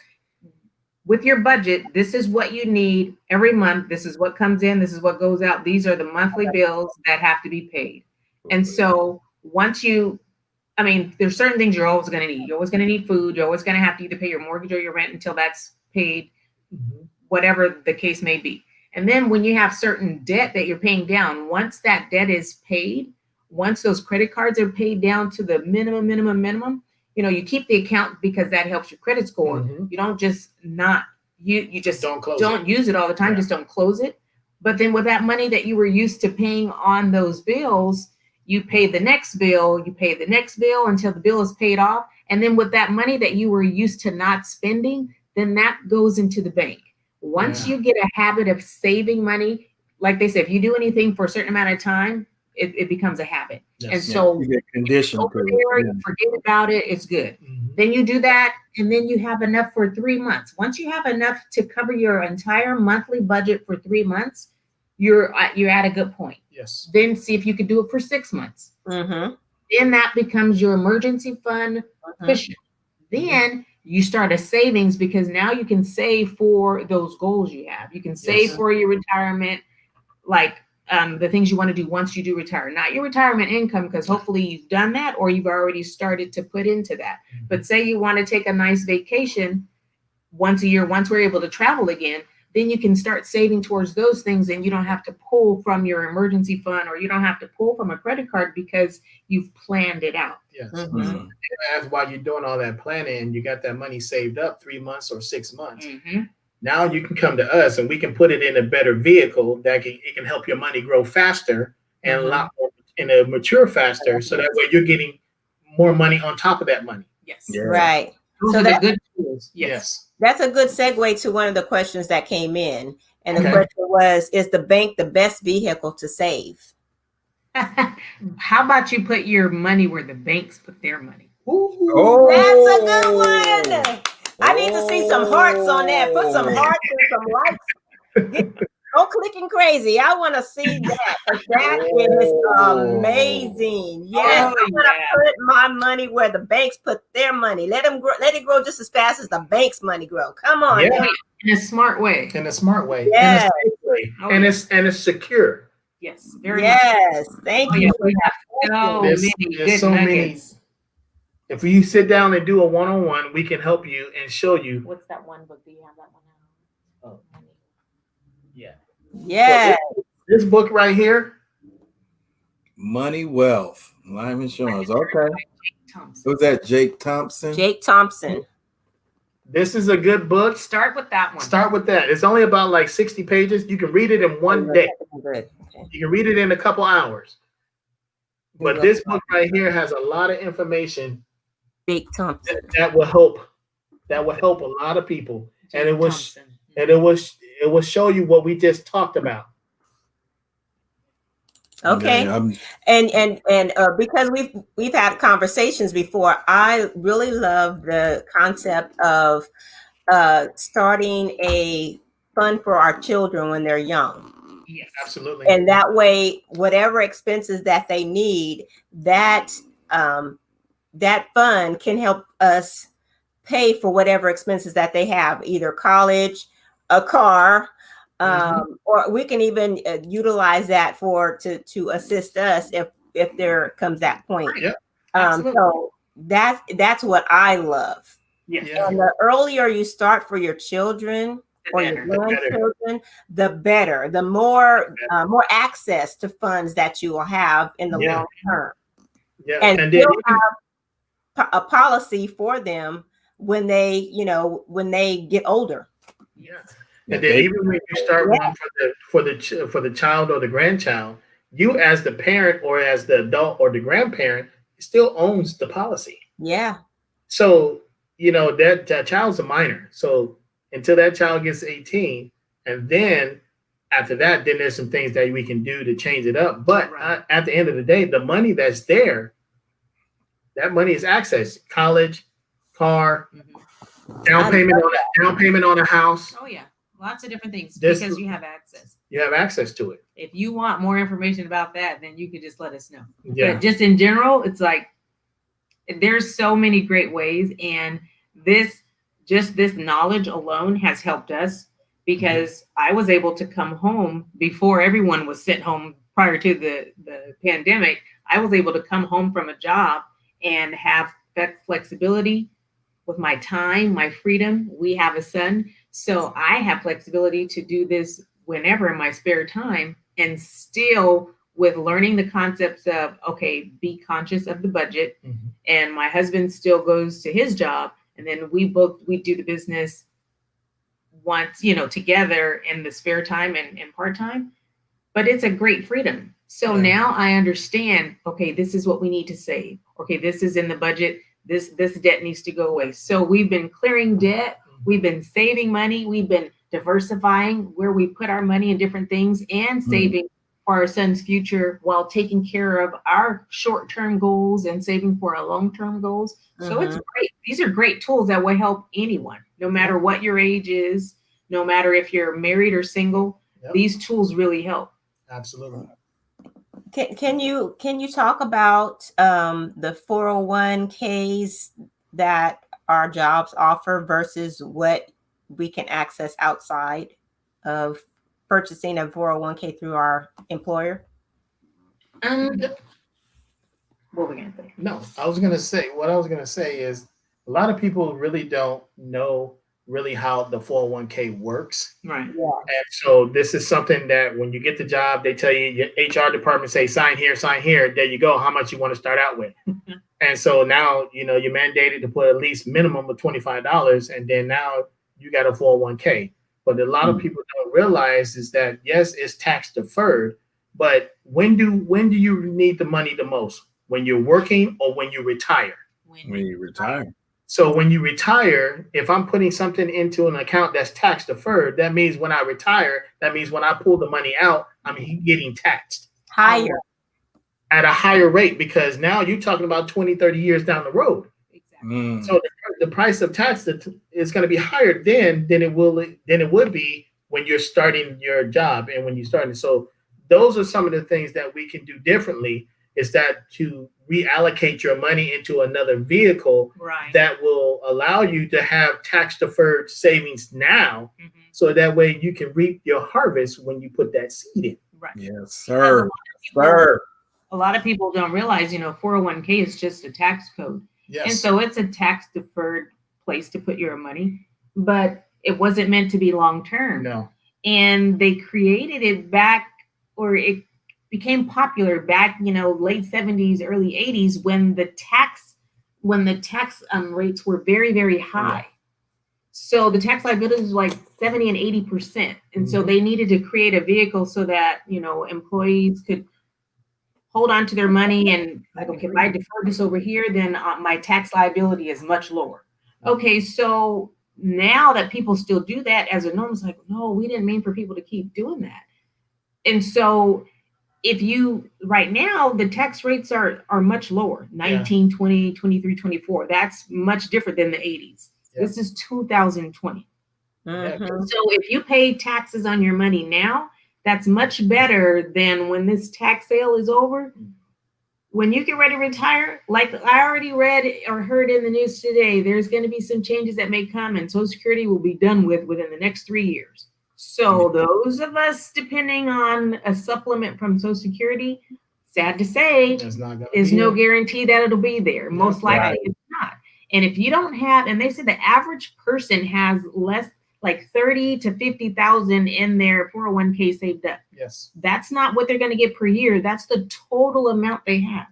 with your budget, this is what you need every month. This is what comes in. This is what goes out. These are the monthly bills that have to be paid. And so once there's certain things you're always going to need. You're always going to need food. You're always going to have to either pay your mortgage or your rent until that's paid, whatever the case may be. And then when you have certain debt that you're paying down, once that debt is paid, once those credit cards are paid down to the minimum, you keep the account because that helps your credit score. Mhm. You don't just you just Don't close don't use it all the time. Yeah. Just don't close it. But then with that money that you were used to paying on those bills, you pay the next bill, until the bill is paid off. And then with that money that you were used to not spending, then that goes into the bank. Once you get a habit of saving money, like they said, if you do anything for a certain amount of time, it becomes a habit. Yes. And so You get conditioned over to there, it. you forget about it, it's good. Mhm. Then you do that, and then you have enough for 3 months. Once you have enough to cover your entire monthly budget for 3 months, you're at a good point. Yes. Then see if you could do it for 6 months. Mm-hmm. Then that becomes your emergency fund cushion. Then you start a savings because now you can save for those goals you have. You can save Yes. for your retirement, like the things you want to do once you do retire. Not your retirement income, because hopefully you've done that or you've already started to put into that. But say you want to take a nice vacation once a year, once we're able to travel again, then you can start saving towards those things, and you don't have to pull from your emergency fund, or you don't have to pull from a credit card because you've planned it out. Yes. Mhm. That's why you're doing all that planning. You got that money saved up 3 months or 6 months. Mm-hmm. Now you can come to us and we can put it in a better vehicle that it can help your money grow faster and a lot more in a mature faster. So that way you're getting more money on top of that money. Yes. Yeah. Right. Those So are the that- good tools. Yes. That's a good segue to one of the questions that came in. And the Okay. question was, is the bank the best vehicle to save? How about you put your money where the banks put their money? Oh, That's a good one. I need to see some hearts on that. Put some hearts and some likes. Go clicking crazy. I want to see that. 'Cause that is amazing. Yes, Oh, I'm gonna put my money where the banks put their money. Let them grow. Let it grow just as fast as the bank's money grow. Come on. Yeah. now. In a smart way. In a smart way. Yes. In a safe way. Oh, and yeah. it's secure. Yes. Very much. Yes. Thank Oh, you. yeah, for we that have so question. many There's good so many. nuggets. If you sit down and do a one-on-one, we can help you and show you. What's that one book? Do you have that one out? Oh. Yeah. Yes. This book right here. Money, wealth, life insurance. Okay. Thompson. Who's that? Jake Thompson. Jake Thompson. This is a good book. Start with that one. Start with that. It's only about like 60 pages. You can read it in one day. Good. Okay. You can read it in a couple hours. But this book right here has a lot of information Jake Thompson. that will help. That will help a lot of people. And it was Thompson. and it will show you what we just talked about. Okay. Yeah, I'm- And because we've had conversations before, I really love the concept of starting a fund for our children when they're young. Yes. Absolutely. And that way, whatever expenses that they need, that that fund can help us pay for whatever expenses that they have, either college, a car, or we can even utilize that to assist us if there comes that point. Yeah. Absolutely. So that's what I love. Yes. Yeah. And the earlier you start for your children or your Better. grandchildren, the better, the more more access to funds that you will have in the Yeah. long term, Yeah. and And then still have a policy for them when they get older. yeah. Yeah, And then they- even when you start one for the child or the grandchild, you as the parent or as the adult or the grandparent still owns the policy. Yeah, So that child's a minor. So until that child gets 18, and then after that, then there's some things that we can do to change it up. But Right. at the end of the day, the money that's there, that money is access. College, car, Mhm. down payment on a house. Oh yeah, lots of different things This- because you have access. You have access to it. If you want more information about that, then you could just let us know. Yeah. But just in general, it's like there's so many great ways, and this knowledge alone has helped us because I was able to come home before everyone was sent home prior to the pandemic. I was able to come home from a job and have that flexibility with my time, my freedom. We have a son, so I have flexibility to do this whenever in my spare time, and still with learning the concepts of, okay, be conscious of the budget. Mhm. And my husband still goes to his job, and then we do the business once, together in the spare time and part-time. But it's a great freedom. So Yeah. now I understand, okay, this is what we need to save. Okay, this is in the budget. This debt needs to go away. So we've been clearing debt, we've been saving money, we've been diversifying where we put our money in different things, and saving for our son's future while taking care of our short-term goals and saving for our long-term goals. So it's great. These are great tools that will help anyone, no matter what your age is, no matter if you're married or single. Yep. These tools really help. Absolutely. can you talk about the 401ks that our jobs offer versus what we can access outside of purchasing a 401k through our employer? What were we gonna say? No, I was gonna say is a lot of people really don't know really how the 401k works. Right. Yeah. And so this is something that when you get the job, they tell you, your HR department say, sign here. There you go. How much you want to start out with. And so now, you're mandated to put at least minimum of $25. And then now you got a 401k. But a lot of people don't realize is that, yes, it's tax deferred. But when do you need the money the most? When you're working or when you retire? when you retire. So when you retire, if I'm putting something into an account that's tax deferred, that means when I retire, that means when I pull the money out, I'm getting taxed Higher. at a higher rate, because now you're talking about 20, 30 years down the road. Exactly. So the price of tax is going to be higher than it would be when you're starting your job and when you're starting. So those are some of the things that we can do differently, is that to reallocate your money into another vehicle Right. that will allow you to have tax deferred savings now, Mhm. so that way you can reap your harvest when you put that seed in. Right. Yes, sir. People- Sir. A lot of people don't realize, 401k is just a tax code. And Yes. so it's a tax deferred place to put your money, but it wasn't meant to be long term. No. And they created it back, or it became popular back, late 70s, early 80s, when the tax rates were very, very high. So the tax liability was like 70 and 80%. And so they needed to create a vehicle so that, employees could hold on to their money and like, okay, if I defer this over here, then my tax liability is much lower. Okay, so now that people still do that as a norm, it's like, no, we didn't mean for people to keep doing that. And so right now, the tax rates are much lower, 19, 20, 23, 24. That's much different than the 80s. This is 2020. Mhm. So if you pay taxes on your money now, that's much better than when this tax sale is over. When you get ready to retire, like I already read or heard in the news today, there's going to be some changes that may come, and Social Security will be done with within the next 3 years. So those of us depending on a supplement from Social Security, sad to say, It's not gonna is be no it. guarantee that it'll be there. Most likely Right. it's not. And if you don't have, and they say the average person has less, like 30 to 50,000 in their 401k saved up. Yes. That's not what they're going to get per year. That's the total amount they have.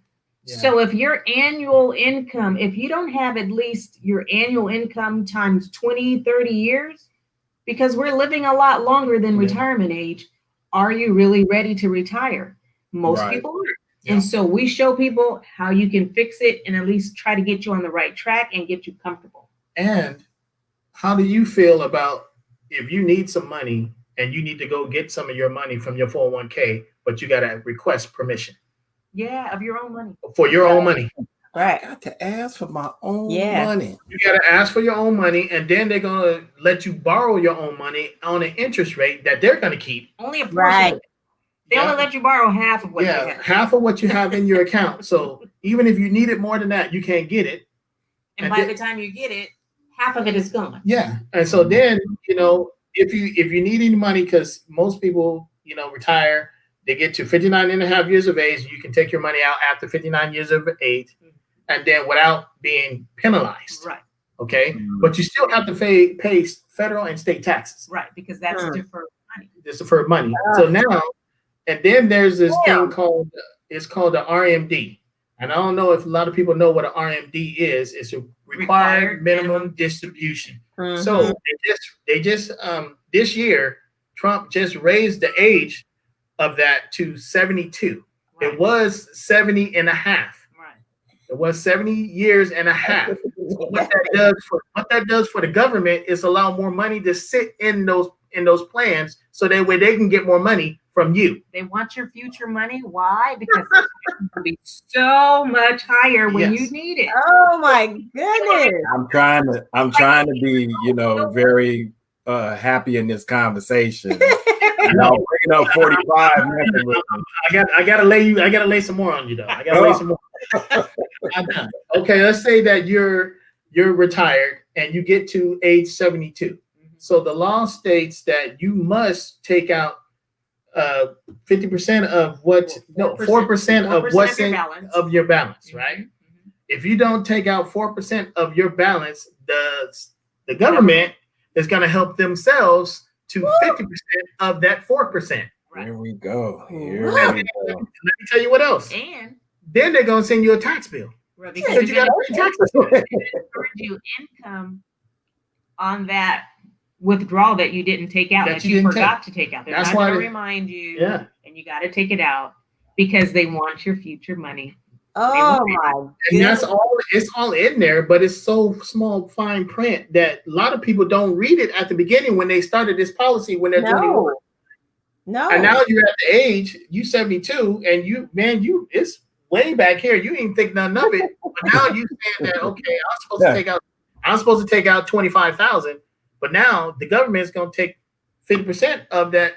Yeah. So if your annual income, if you don't have at least your annual income times 20, 30 years, because we're living a lot longer than Yeah. retirement age, are you really ready to retire? Most Right. people aren't. Yeah. And so we show people how you can fix it and at least try to get you on the right track and get you comfortable. And how do you feel about if you need some money and you need to go get some of your money from your 401k, but you got to request permission Yeah, of your own money. for your own money? Right. I got to ask for my own Yeah. money. You got to ask for your own money, and then they're going to let you borrow your own money on an interest rate that they're going to keep. Only a portion Right. of it. They only let you borrow half of what you Yeah, have. half of what you have in your account. So even if you need it more than that, you can't get it. And And by then- the time you get it, half of it is gone. Yeah, and so then if you need any money, because most people retire, they get to 59 and a half years of age, you can take your money out after 59 years of age, and then without being penalized. Right, Okay, but you still have to pay federal and state taxes. right, because that's Hmm. deferred money. It's deferred money. So now, and then there's this thing called the RMD. And I don't know if a lot of people know what an RMD is. It's a required minimum distribution. Mhm. So they just this year, Trump just raised the age of that to 72. Right. It was 70 and a half. Right. It was 70 years and a half. What that does for the government is allow more money to sit in those plans, so that way they can get more money from you. They want your future money. Why? Because it's going to be so much higher when Yes. you need it. Oh my goodness. I'm trying to be, very happy in this conversation. Y'all bringing up 45 messing with me. I gotta lay some more on you though. I gotta lay some more. I'm done. Okay, let's say that you're retired and you get to age 72. So the law states that you must take out 50% of 4% of what's your in balance. of your balance, right? Mhm. If you don't take out 4% of your balance, the government is going to help themselves to 50% of that 4%. Right. Here we go. Here What? we go. Let me tell you what else. And Then they're going to send you a tax bill. right, Because because you you're got going to pay taxes. to charge you income on that withdrawal that you didn't take out, That that you you didn't forgot to take out. They're That's not why going to they- remind you, Yeah. and you got to take it out because they want your future money. Oh my And that's goodness. it's all in there, but it's so small, fine print that a lot of people don't read it at the beginning when they started this policy when they're 21. No. And now you're at the age, you 72, and it's way back here. You didn't think nothing of it. But now you saying that, okay, I'm supposed to take out 25,000, but now the government is going to take 50% of that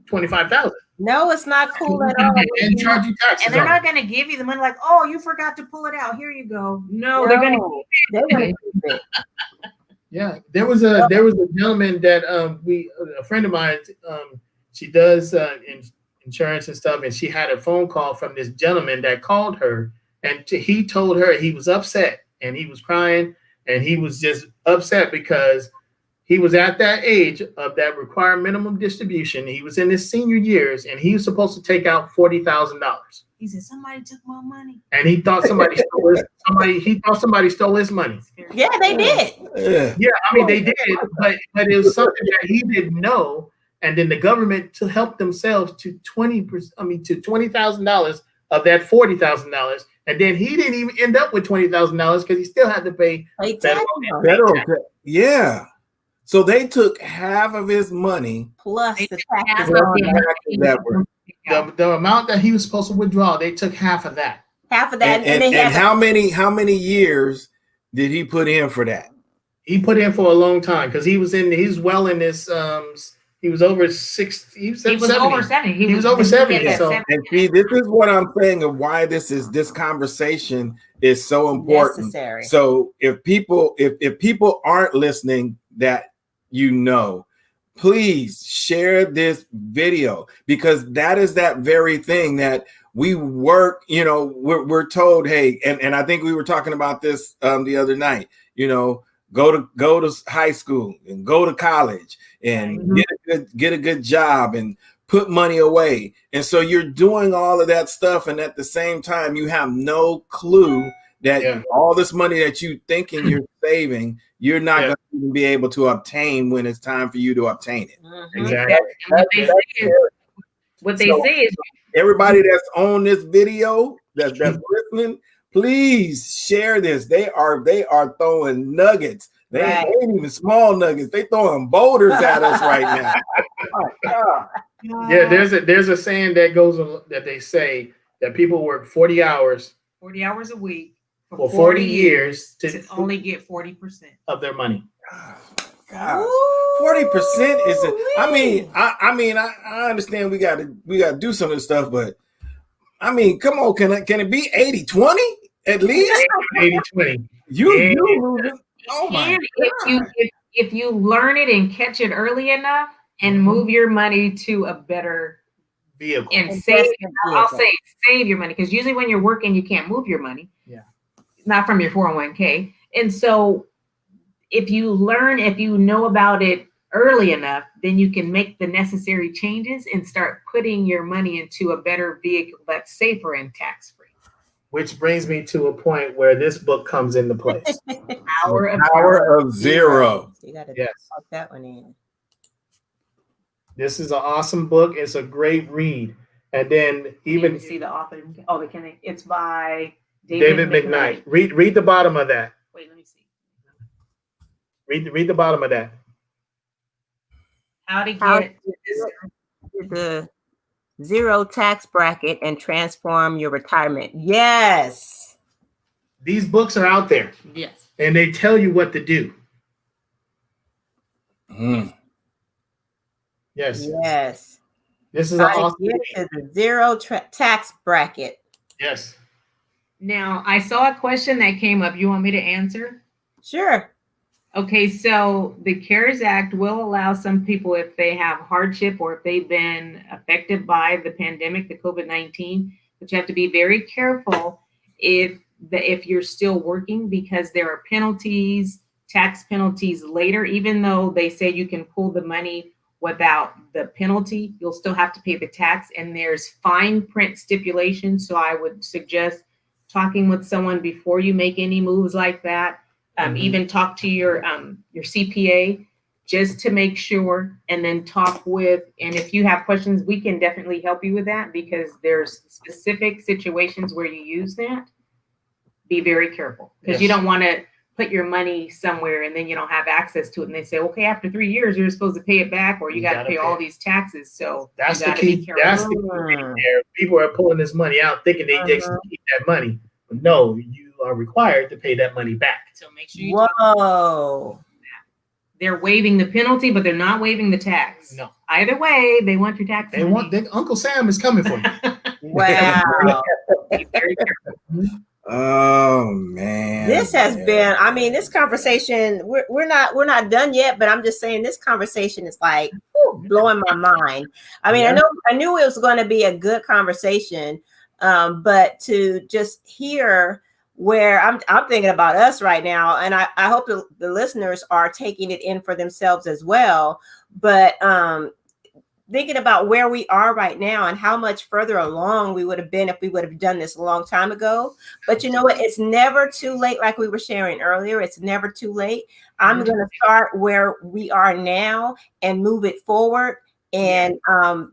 25,000 No, it's not cool at all. and charge you taxes. And they're on not it. going to give you the money like, oh, you forgot to pull it out. Here you go. No, they're going to. They're gonna keep it. Yeah, there was a gentleman that a friend of mine, she does insurance and stuff, and she had a phone call from this gentleman that called her, and he told her he was upset and he was crying and he was just upset because he was at that age of that required minimum distribution. He was in his senior years and he was supposed to take out $40,000. He said, somebody took my money. And he thought somebody stole his money. Yeah, they did. Yeah. Yeah, I mean they did, but it was something that he didn't know, and then the government to help themselves to $20,000 of that $40,000, and then he didn't even end up with $20,000 because he still had to pay They federal. did. Federal tax. Yeah. So they took half of his money. Plus They the took taxes half on of that. That were, The amount that he was supposed to withdraw, they took half of that. Half of that, and they and had how many years did he put in for that? He put in for a long time because he's well in this. He was over 60. He was, He was 70. over 70. He was over 70, at so- 70. And see, this is what I'm saying of why this conversation is so important. Necessary. So if people aren't listening, that please share this video, because that is that very thing that we work. We're told, hey, and I think we were talking about this the other night. Go to high school and go to college and get a good job and put money away. And so you're doing all of that stuff, and at the same time, you have no clue that all this money that you thinking you're saving, you're not going to even be able to obtain when it's time for you to obtain it. Exactly. And what they say is Everybody that's on this video that's listening, please share this. They are throwing nuggets. They ain't even small nuggets. They throwing boulders at us right now. Yeah, there's a saying that they say that people work 40 hours a week for 40 years to only get 40% of their money. God, 40% is it? I mean, I understand we got to do some of this stuff, but I mean, come on, can it be 80-20 at least? 80-20. You moving? Oh my God. If you learn it and catch it early enough and move your money to a better vehicle and save, I'll say save your money, because usually when you're working, you can't move your money. Yeah. Not from your 401k. And so if you know about it early enough, then you can make the necessary changes and start putting your money into a better vehicle that's safer and tax-free. Which brings me to a point where this book comes into place. Power of Zero. So you got to Yes. pop that one in. This is an awesome book. It's a great read. And then even see the author. Oh, it's by David McKnight. Read the bottom of that. Wait, let me see. Read the bottom of that. How to get the zero tax bracket and transform your retirement. Yes. These books are out there. Yes. And they tell you what to do. Yes. Yes. This is an How to awesome get to the zero tax bracket. Yes. Now, I saw a question that came up. You want me to answer? Sure. Okay, so the CARES Act will allow some people, if they have hardship or if they've been affected by the pandemic, the COVID-19, but you have to be very careful if you're still working, because there are penalties, tax penalties later. Even though they say you can pull the money without the penalty, you'll still have to pay the tax, and there's fine print stipulations. So I would suggest talking with someone before you make any moves like that. Even talk to your CPA just to make sure, and then and if you have questions, we can definitely help you with that, because there's specific situations where you use that. Be very careful, because you don't want to put your money somewhere and then you don't have access to it. And they say, okay, after 3 years, you're supposed to pay it back, or you got to pay all these taxes. So that's you the got to key. be careful. That's the key there. People are pulling this money out thinking they just keep that money. But no, you are required to pay that money back. So make sure you Whoa. They're waiving the penalty, but they're not waiving the tax. No. Either way, they want your tax. Uncle Sam is coming for you. Wow. Be very careful. Oh man. This has been, this conversation, we're not done yet, but I'm just saying this conversation is like blowing my mind. I knew it was going to be a good conversation, but to just hear where I'm thinking about us right now, and I hope the listeners are taking it in for themselves as well, but thinking about where we are right now and how much further along we would have been if we would have done this a long time ago. But you know what? It's never too late. Like we were sharing earlier, it's never too late. I'm going to start where we are now and move it forward. And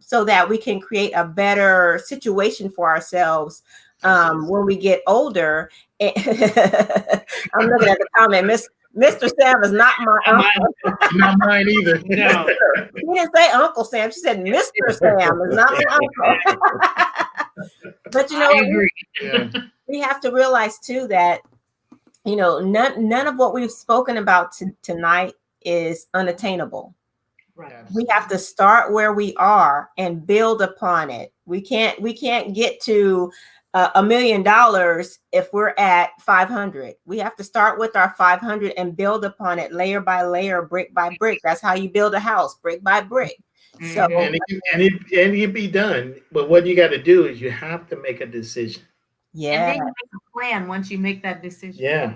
so that we can create a better situation for ourselves when we get older. I'm looking at the comment. Mr. Sam is not my uncle. Not mine either. No. She didn't say Uncle Sam. She said Mr. Sam is not my uncle. But you know, I agree. we have to realize too that you know, none of what we've spoken about tonight is unattainable. Right. We have to start where we are and build upon it. We can't get to $1 million if we're at 500. We have to start with our 500 and build upon it layer by layer, brick by brick. That's how you build a house, brick by brick. So And it can be done, but what you got to do is you have to make a decision. And yeah, then you make a plan once you make that decision. Yeah.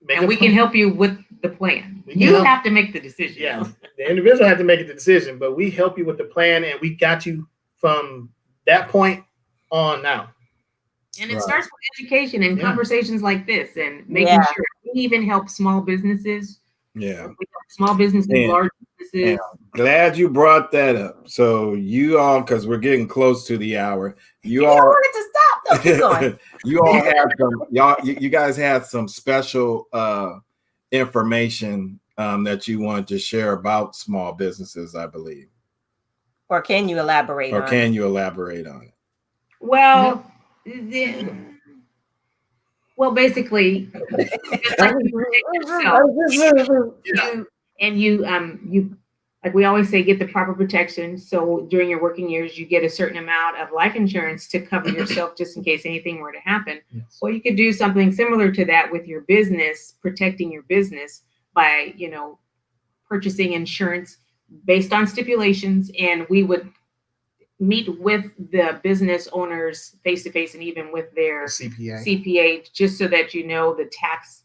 Make And a we plan. can help you with the plan. We can You help. have to make the decision. Yeah, the individual have to make the decision, but we help you with the plan, and we got you from that point on now. And it Right. starts with education and Yeah. conversations like this and making Yeah. sure we even help small businesses. Yeah. We help small businesses, Yeah. large businesses. Glad you brought that up. So you all, because we're getting close to the hour, you I all wanted to stop. Though. Keep going. you all had some you guys had some special information that you wanted to share about small businesses, I believe. Or can you elaborate Or on can you elaborate on it? Well, basically, it's like you protect yourself. You like we always say, get the proper protection. So during your working years, you get a certain amount of life insurance to cover yourself just in case anything were to happen. Yes. Or you could do something similar to that with your business, protecting your business by, purchasing insurance based on stipulations. And we would meet with the business owners face to face and even with their CPA, just so that you know the tax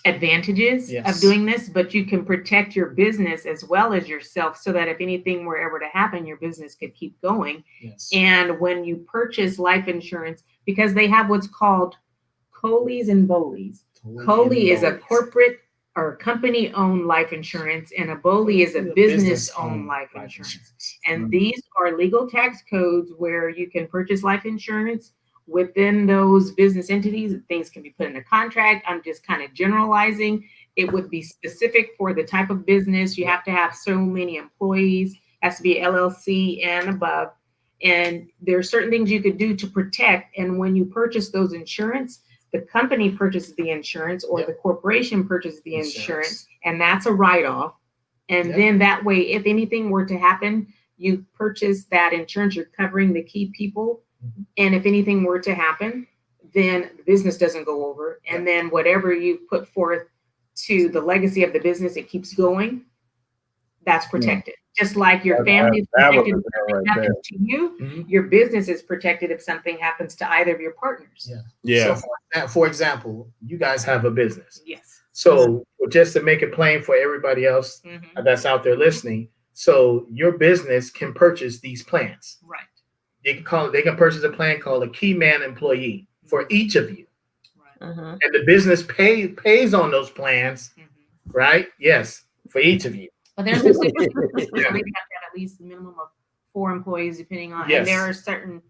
advantages Yes. of doing this, but you can protect your business as well as yourself so that if anything were ever to happen, your business could keep going. Yes. And when you purchase life insurance, because they have what's called COLIs and BOLIs. COLI is a corporate or company-owned life insurance, and a BOLI is a business-owned life insurance. And these are legal tax codes where you can purchase life insurance within those business entities. Things can be put in a contract. I'm just kind of generalizing. It would be specific for the type of business. You have to have so many employees, has to be LLC and above. And there are certain things you could do to protect. And when you purchase those insurance, the company purchases the insurance or the corporation purchases the insurance, and that's a write-off. And then that way, if anything were to happen, you purchase that insurance, you're covering the key people. And if anything were to happen, then the business doesn't go over. And then whatever you put forth to the legacy of the business, it keeps going. That's protected. Just like your family is protected if something happens to you, your business is protected if something happens to either of your partners. Yeah. So for example, you guys have a business. Yes. So just to make it plain for everybody else that's out there listening, so your business can purchase these plans. Right. They can purchase a plan called a key man employee for each of you. Right. And the business pays on those plans, right? Yes, for each of you. But there's a stipulation. You have to have at least a minimum of 4 employees, depending on, and there are certain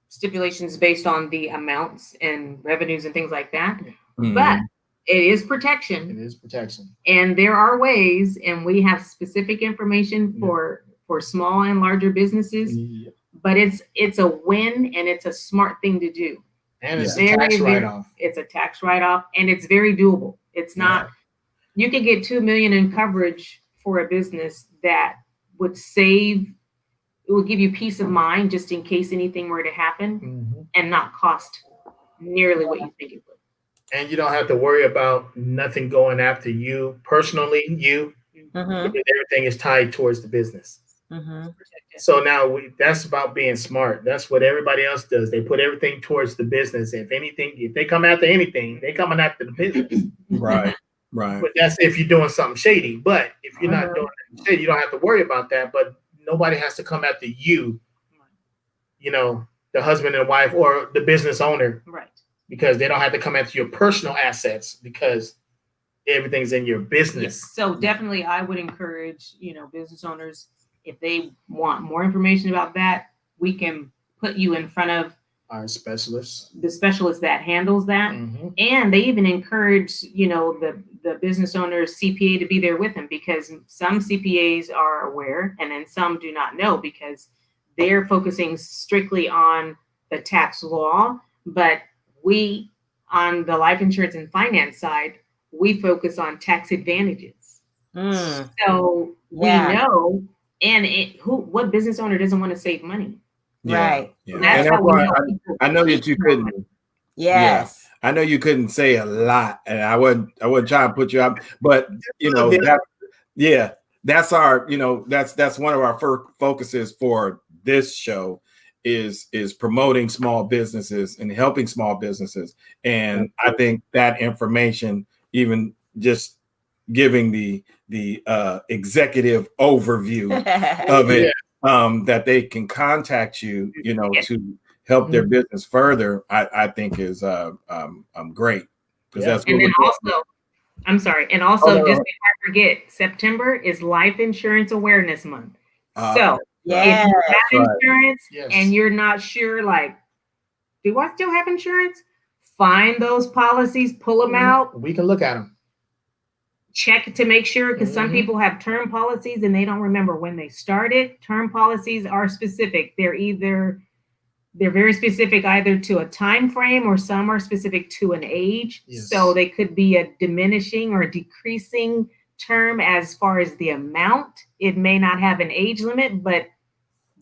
stipulations based on the amounts and revenues and things like that. But it is protection. It is protection. And there are ways, and we have specific information for small and larger businesses. But it's a win, and it's a smart thing to do. And it's a tax write-off. It's a tax write-off, and it's very doable. It's not. You can get $2 million in coverage for a business that would save. It will give you peace of mind just in case anything were to happen, and not cost nearly what you think it would. And you don't have to worry about nothing going after you personally. Everything is tied towards the business. So now that's about being smart. That's what everybody else does. They put everything towards the business. If they come after anything, they're coming after the business. Right. Right. But that's if you're doing something shady. But if you're not doing anything shady, you don't have to worry about that. But nobody has to come after you, the husband and wife or the business owner. Right. Because they don't have to come after your personal assets because everything's in your business. So definitely I would encourage, business owners, if they want more information about that, we can put you in front of our specialists, the specialist that handles that. And they even encourage, the business owner's CPA to be there with them, because some CPAs are aware and then some do not know because they're focusing strictly on the tax law. But we on the life insurance and finance side, we focus on tax advantages. Mm, So yeah. we know, and what business owner doesn't want to save money? Right. Yeah. That's And how that's we why help people I know that keep you more couldn't. money. Yes. I know you couldn't say a lot, and I wouldn't try to put you up, but you know that's our that's one of our first focuses for this show is promoting small businesses and helping small businesses, and I think that information, even just giving the executive overview of it, that they can contact you, to help their business further, I think is great, because that's what And then we're doing. also, I'm sorry, and also just before I forget, September is Life Insurance Awareness Month. So yeah, if you have right. insurance Yes. and you're not sure, like, do I still have insurance? Find those policies, pull them out, We can look at them. check to make sure, because some people have term policies and they don't remember when they started. Term policies are specific. They're very specific either to a time frame, or some are specific to an age. Yes. So they could be a diminishing or decreasing term as far as the amount. It may not have an age limit, but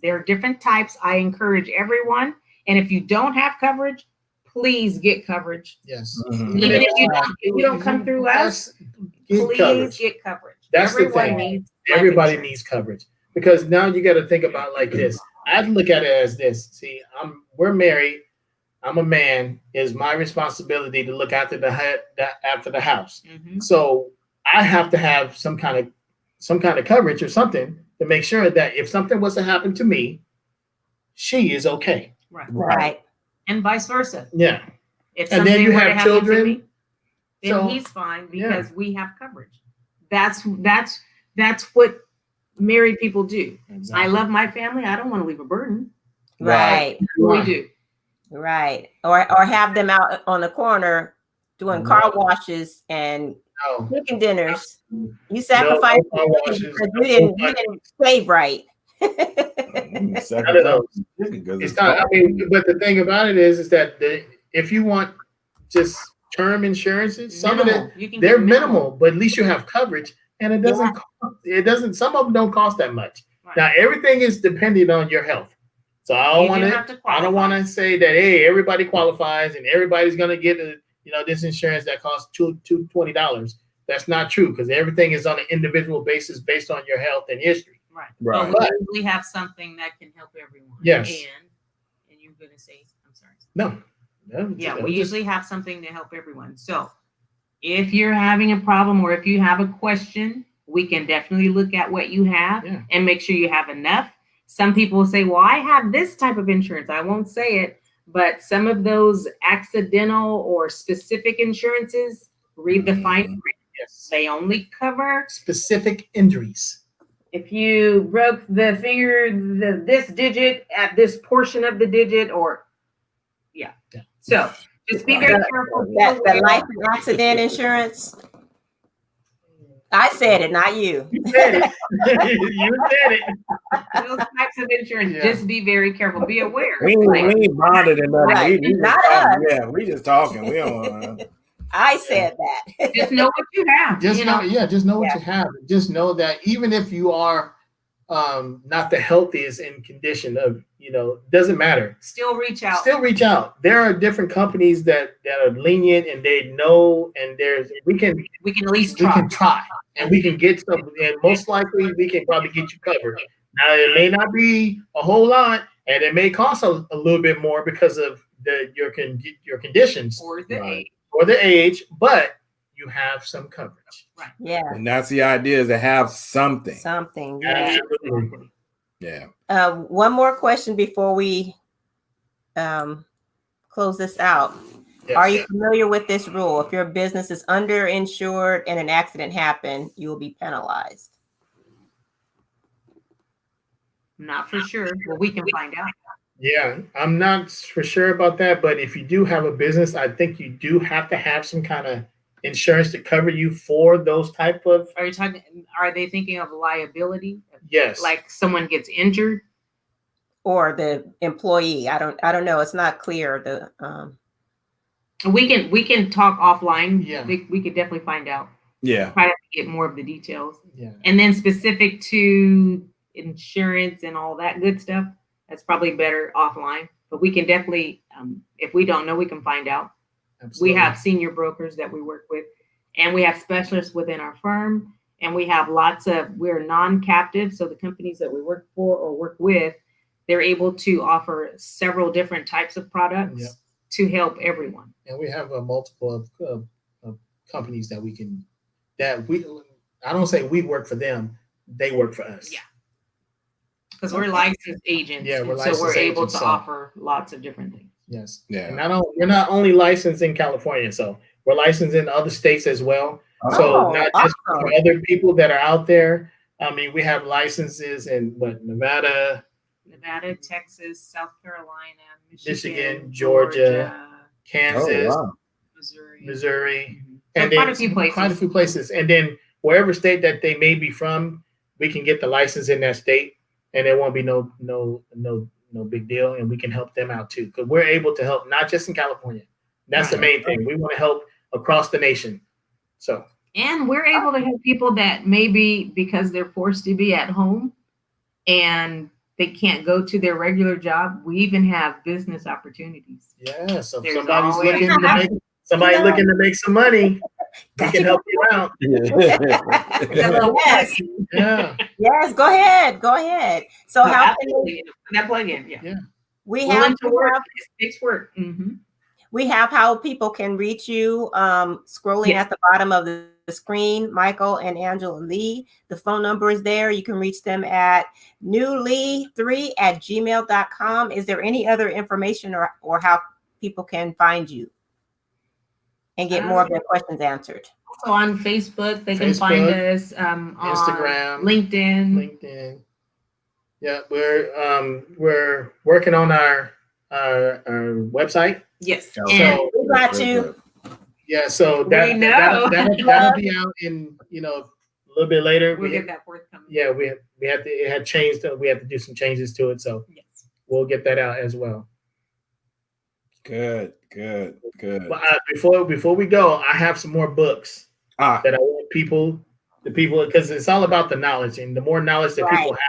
there are different types. I encourage everyone. And if you don't have coverage, please get coverage. Yes. Mhm. Even if you don't come through us, please get coverage. That's the Everyone thing. needs life Everybody insurance. needs coverage, because now you got to think about like this. I'd look at it as this. See, we're married. I'm a man. It's my responsibility to look after the house. Mhm. So I have to have some kind of coverage or something to make sure that if something was to happen to me, she is okay. right. And vice versa. Yeah. If And then something you were to have happen to children, me, then so- he's fine because we have coverage. That's what married people do. Exactly. I love my family. I don't want to leave a burden. Right. We do. Right. Or have them out on the corner doing car washes and No. cooking dinners. You sacrificed No car washes, because no you didn't save right. It's not. I mean, but the thing about it is that if you want just term insurances, some of it they're minimal, but at least you have coverage, and it doesn't. It doesn't. Some of them don't cost that much. Right. Now everything is dependent on your health. So I don't want to say that hey, everybody qualifies and everybody's gonna get this insurance that costs $220. That's not true, because everything is on an individual basis based on your health and history. Right. Right. But we usually have something that can help everyone. Yes. And you're gonna say, I'm sorry. No. Yeah, we usually have something to help everyone. So if you're having a problem or if you have a question, we can definitely look at what you have and make sure you have enough. Some people will say, well, I have this type of insurance. I won't say it, but some of those accidental or specific insurances, read the fine print. Yes. They only cover specific injuries. if you broke the finger, this digit at this portion of the digit, or so just be very careful. That life and accident insurance. I said it, not you. You said it. You said it. Those types of insurance, just be very careful. Be aware. We ain't bonded enough. Right. We Not just talking. us. Yeah, we just talking. We don't want to. I said that. Just know what you have. Just know what you have. Just know that even if you are not the healthiest in condition of, doesn't matter. Still reach out. Still reach out. There are different companies that are lenient and they know, and we can at least try and we can get some, and most likely we can probably get you covered. Now it may not be a whole lot, and it may cost a little bit more because of your conditions or the age, but you have some coverage. Right. Yeah. And that's the idea, is to have something. Something. Yeah. Absolutely. Yeah. One more question before we close this out. Yes. Are you familiar with this rule? If your business is underinsured and an accident happened, you will be penalized. Not for sure. Well, we can find out. Yeah, I'm not for sure about that, but if you do have a business, I think you do have to have some kind of insurance to cover you for those type of. Are they thinking of liability? Yes. Like someone gets injured, or the employee. I don't know. It's not clear. We can talk offline. Yeah. We could definitely find out. Yeah. Try to get more of the details. Yeah. And then specific to insurance and all that good stuff, that's probably better offline. But we can definitely, if we don't know, we can find out. Absolutely. We have senior brokers that we work with, and we have specialists within our firm, and we have we're non-captive. So the companies that we work for or work with, they're able to offer several different types of products Yep. to help everyone. And we have a multiple of companies that I don't say we work for them, they work for us. Yeah. Because we're licensed agents. Yeah, we're and so licensed we're able agents, to so- offer lots of different things. Yes. Yeah. And we're not only licensed in California, so we're licensed in other states as well. So Oh, not just awesome. for other people that are out there. I mean, we have licenses in Nevada, Texas, South Carolina, Michigan, Georgia, Kansas, Oh, wow. Missouri, Mhm. and So quite then a few places. Quite a few places. And then wherever state that they may be from, we can get the license in that state, and there won't be no big deal, and we can help them out too, because we're able to help not just in California. That's the main thing. We want to help across the nation. So And we're able to help people that maybe because they're forced to be at home and they can't go to their regular job. We even have business opportunities. yeah, so if There's somebody's always- looking to make some money, we can help you out. Yes. Yeah. Yes, go ahead. Go ahead. So No, how can absolutely. That plug in, yeah. we Willing have to work. It takes work. Mm-hmm. we have how people can reach you scrolling Yes. at the bottom of the screen, Michael and Angela Lee. The phone number is there. You can reach them at newlee3@gmail.com. Is there any other information or how people can find you and get more of their questions answered? Also on Facebook, they can find us on Instagram, LinkedIn. Yeah, we're working on our website. Yes. So- And We got you. Yeah, so We that'll be out in a little bit later. we'll get that forthcoming. Yeah, it had changed. We had to do some changes to it, so Yes. we'll get that out as well. Good. But before we go, I have some more books that I want the people, because it's all about the knowledge, and the more knowledge that people have,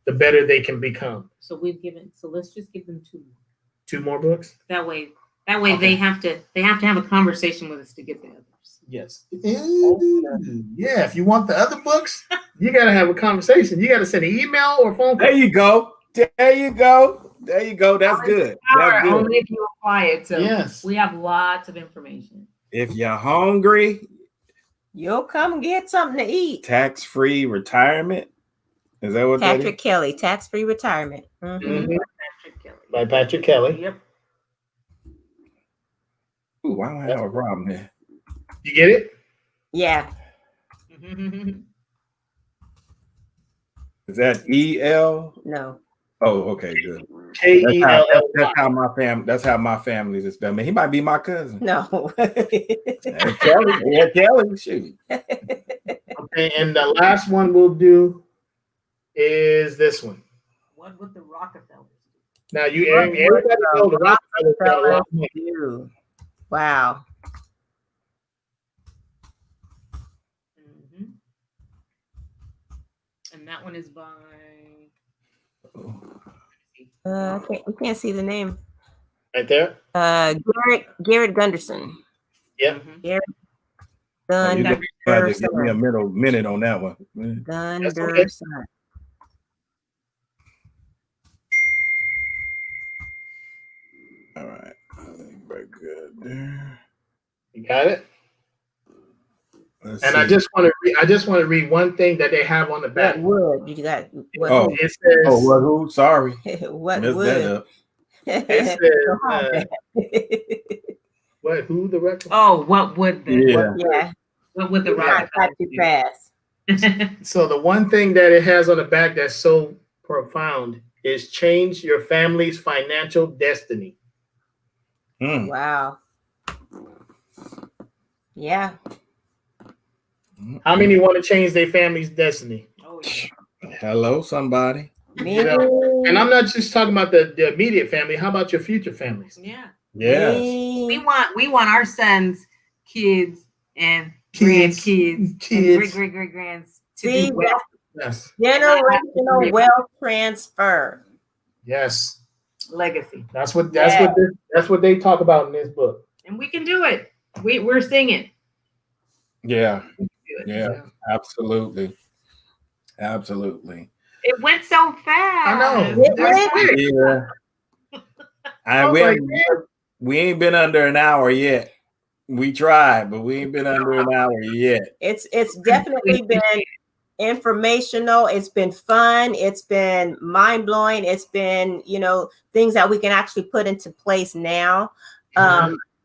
the better they can become. So let's just give them 2 more. 2 more books. That way Okay. they have to have a conversation with us to get the others. Yes. Yeah. If you want the other books, you got to have a conversation. You got to send an email or phone call. There you go. That's good. Power That's good. only if you apply it. So Yes. we have lots of information. If you're hungry, You'll come get something to eat. tax-free retirement. Is that what that Patrick is? Kelly, tax-free retirement. Mhm. Mhm. Patrick Kelly. By Patrick Kelly. Yep. Ooh, I don't have a problem here. You get it? Yeah. Is that EL? No. Oh, okay, good. KELL. That's how my family's is spelled. Man, he might be my cousin. No. Yeah, Kelly, shoot. Okay, and the last one we'll do is this one. What would the Rockefellers do? Now everybody know the Rockefellers got a lot of money. You. Wow. Mhm. And that one is by We can't see the name. Right there. Garrett Gunderson. Yep. Mhm. Garrett Oh, you Gunderson. got to give me a minute on that one. Gunderson. All right. I think we're good there. You got it. Let's And I see. just want to read one thing that they have on the back. What wood? You got what? Oh. It says, Oh, what? Who? Sorry. What Messed that wood? up. it says what? Who the record? Oh, what would the Yeah. Yeah. what would the Not Rockefellers too fast. do? So the one thing that it has on the back that's so profound is change your family's financial destiny. Hmm. Wow. Yeah. How many want to change their family's destiny? Oh, yeah. Hello, somebody. Me. You And I'm not just talking about the immediate family. How about your future families? Yeah. Yes. We want our sons, kids, and Kids, grandkids, and kids. great grands to See, do well. Yes. generational wealth transfer. Yes. Legacy. That's what Yeah. that's what they talk about in this book. And we can do it. We're singing. Yeah. We can do it. Yeah. Absolutely. Absolutely. It went so fast. I know. It That's went- quick. Yeah. I was We ain't been under an hour yet. We tried, but we ain't been under an hour yet. It's definitely been informational. It's been fun. It's been mind blowing. It's been, things that we can actually put into place now.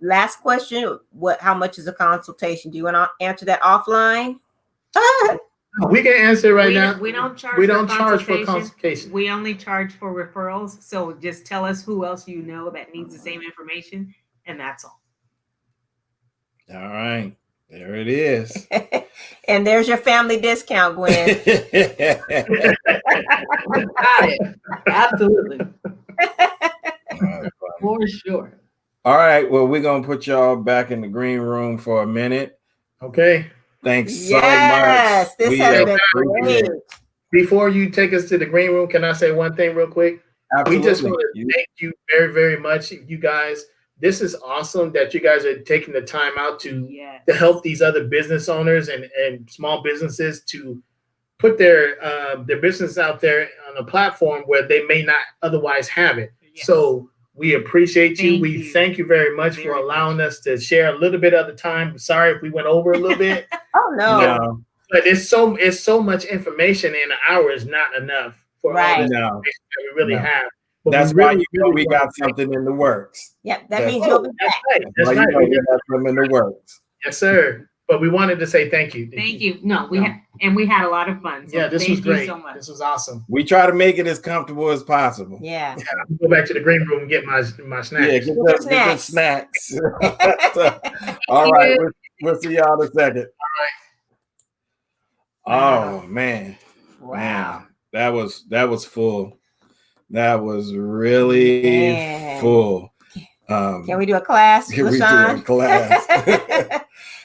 Last question: how much is a consultation? Do you want to answer that offline? We can answer right now. We don't charge. We don't charge for consultation. consultation. We only charge for referrals. So just tell us who else you know that needs the same information, and that's all. All right. There it is. And there's your family discount, Gwen. Got it. Absolutely. For sure. All right. Well, we're going to put y'all back in the green room for a minute. Okay. Thanks Yes, so much. this has been appreciate great. it. Before you take us to the green room, can I say one thing real quick? Absolutely. We just want to thank you very, very much, you guys. This is awesome that you guys are taking the time out to help these other business owners and small businesses to put their business out there on a platform where they may not otherwise have it. Yes. So we appreciate you. We thank you very much for Very allowing us to share a little bit of the time. Sorry if we went over a little bit. Oh no. No. But it's so much information, and an hour is not enough for all Right. this No. information that we really No. have. But That's we why really, you know we really got want to thank something in the works. Yep, that That's- means you'll be That's back. right. That's That's why you know right. we got something in the works. Yes, sir. But we wanted to say thank you. Thank you. No, we No. had a lot of fun. So Yeah, this thank was you great. so much. This was awesome. We try to make it as comfortable as possible. Yeah. I'll go back to the green room and get my snacks. Yeah, get the the snacks. All right, we'll see y'all in a second. Wow. Oh man. Wow. Man, that was full. That was really Man. full. Can we do a class, Can we do LaShawn? a class?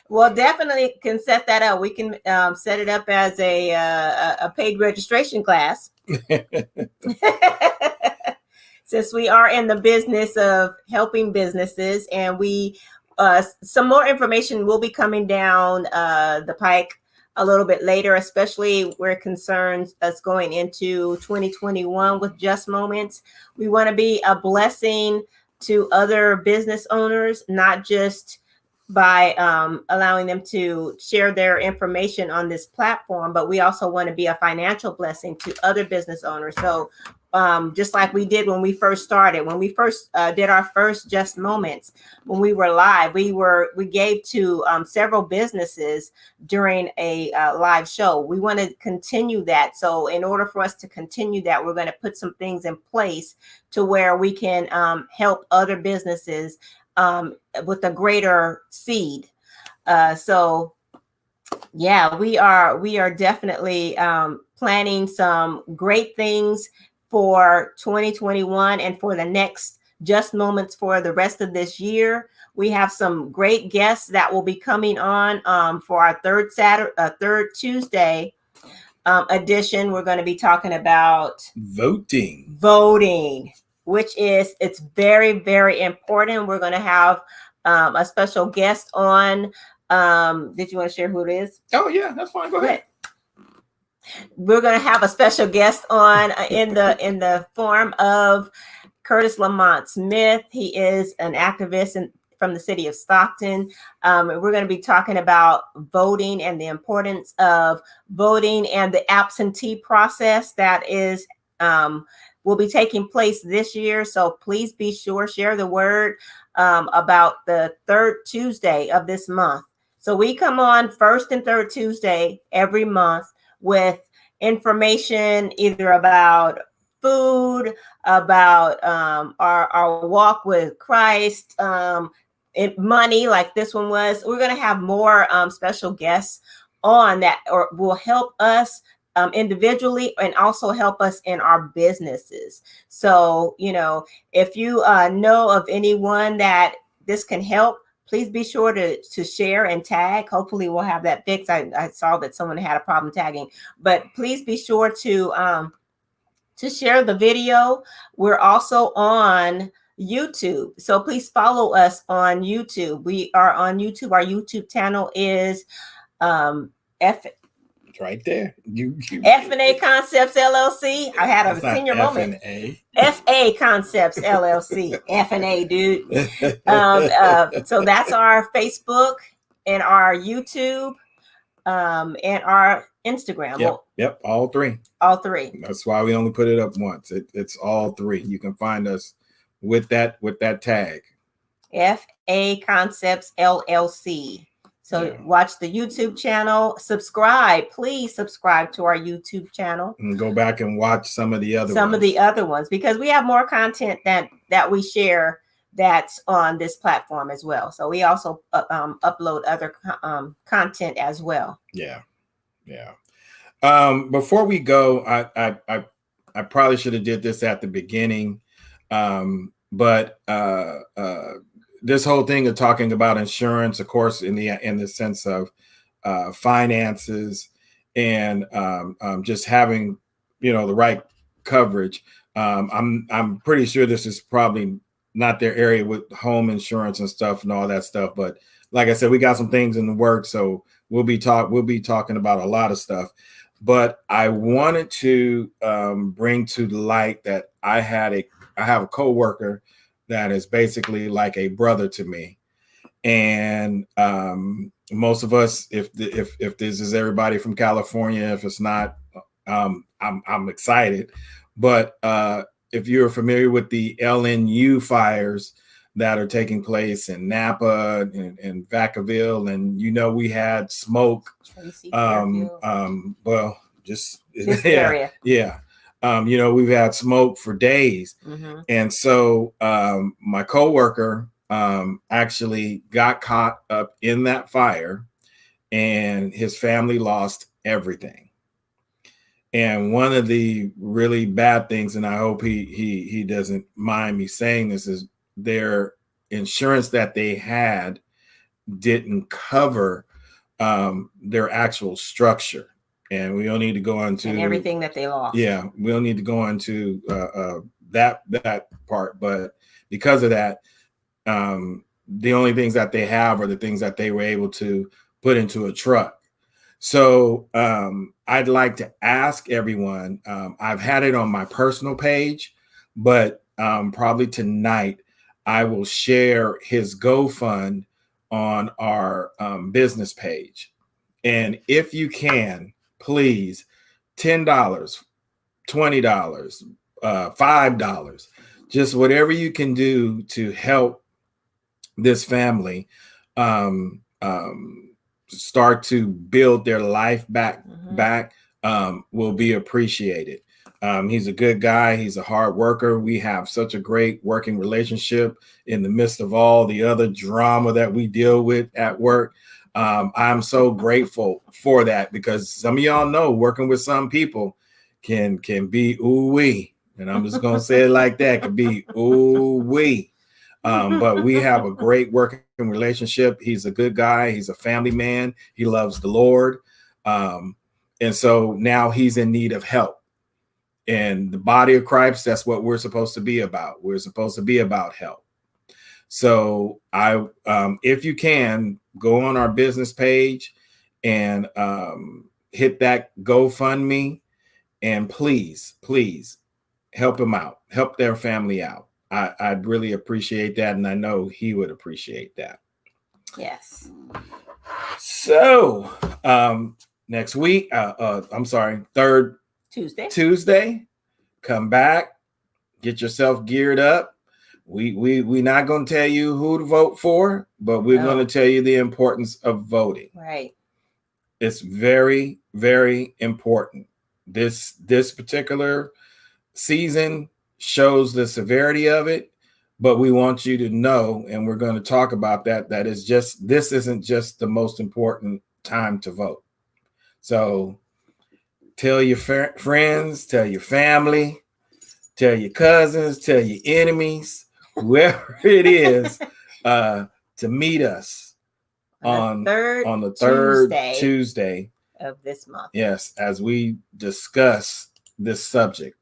Well, definitely can set that up. We can set it up as a paid registration class. Since we are in the business of helping businesses, and we some more information will be coming down the pike a little bit later, especially where it concerns us going into 2021 with Just Moments. We want to be a blessing to other business owners, not just by allowing them to share their information on this platform, but we also want to be a financial blessing to other business owners. So just like we did when we first started, when we first did our first Just Moments, when we were live, we gave to several businesses during a live show. We want to continue that. So in order for us to continue that, we're going to put some things in place to where we can help other businesses with a greater seed. So yeah, we are definitely planning some great things for 2021 and for the next Just Moments for the rest of this year. We have some great guests that will be coming on for our third Tuesday edition. We're going to be talking about voting, which it's very, very important. We're going to have a special guest on. Did you want to share who it is? Oh yeah, that's fine. Go ahead. We're going to have a special guest on in the form of Curtis Lamont Smith. He is an activist from the city of Stockton. We're going to be talking about voting and the importance of voting and the absentee process that is will be taking place this year. So please be sure, share the word about the third Tuesday of this month. So we come on first and third Tuesday every month with information either about food, about our walk with Christ, money, like this one was. We're going to have more special guests on that or will help us individually and also help us in our businesses. So, if you know of anyone that this can help, please be sure to share and tag. Hopefully we'll have that fixed. I saw that someone had a problem tagging, but please be sure to share the video. We're also on YouTube. So please follow us on YouTube. We are on YouTube. Our YouTube channel is It's right there. F&A Concepts LLC. I had a senior moment. FA Concepts LLC. F&A, dude. So that's our Facebook and our YouTube and our Instagram. Yep. All three. That's why we only put it up once. It's all three. You can find us with that tag. FA Concepts LLC. So watch the YouTube channel, please subscribe to our YouTube channel. And go back and watch some of the other ones, because we have more content that we share that's on this platform as well. So we also upload other content as well. Yeah. Before we go, I probably should have did this at the beginning, but this whole thing of talking about insurance, of course, in the sense of finances and just having the right coverage. I'm pretty sure this is probably not their area with home insurance and stuff and all that stuff. But like I said, we got some things in the works, so we'll be talking about a lot of stuff. But I wanted to bring to light that I have a coworker that is basically like a brother to me, and most of us, if this is everybody from California, if it's not, I'm excited. But if you're familiar with the LNU fires that are taking place in Napa and Vacaville, and we had smoke. Well, just area. We've had smoke for days. Mm-hmm. And so my coworker actually got caught up in that fire, and his family lost everything. And one of the really bad things, and I hope he doesn't mind me saying this, is their insurance that they had didn't cover their actual structure. And we don't need to go into everything that they lost. Yeah, we don't need to go into that part. But because of that, the only things that they have are the things that they were able to put into a truck. So I'd like to ask everyone, I've had it on my personal page, but probably tonight I will share his GoFund on our business page. And if you can, please, $10, $20, $5, just whatever you can do to help this family start to build their life back will be appreciated. He's a good guy. He's a hard worker. We have such a great working relationship in the midst of all the other drama that we deal with at work. I'm so grateful for that, because some of y'all know working with some people can be ooh-wee. And I'm just going to say it like that, can be ooh-wee. But we have a great working relationship. He's a good guy. He's a family man. He loves the Lord. And so now he's in need of help. And the body of Christ, that's what we're supposed to be about. We're supposed to be about help. So if you can, go on our business page and hit that GoFundMe, and please help him out, help their family out. I'd really appreciate that, and I know he would appreciate that. Yes. So next week, third Tuesday, come back, get yourself geared up. We're not going to tell you who to vote for, but we're going to tell you the importance of voting. Right. It's very, very important. This particular season shows the severity of it, but we want you to know, and we're going to talk about this isn't just the most important time to vote. So Tell your friends, tell your family, tell your cousins, tell your enemies, whoever it is, to meet us on the third Tuesday of this month. Yes, as we discuss this subject.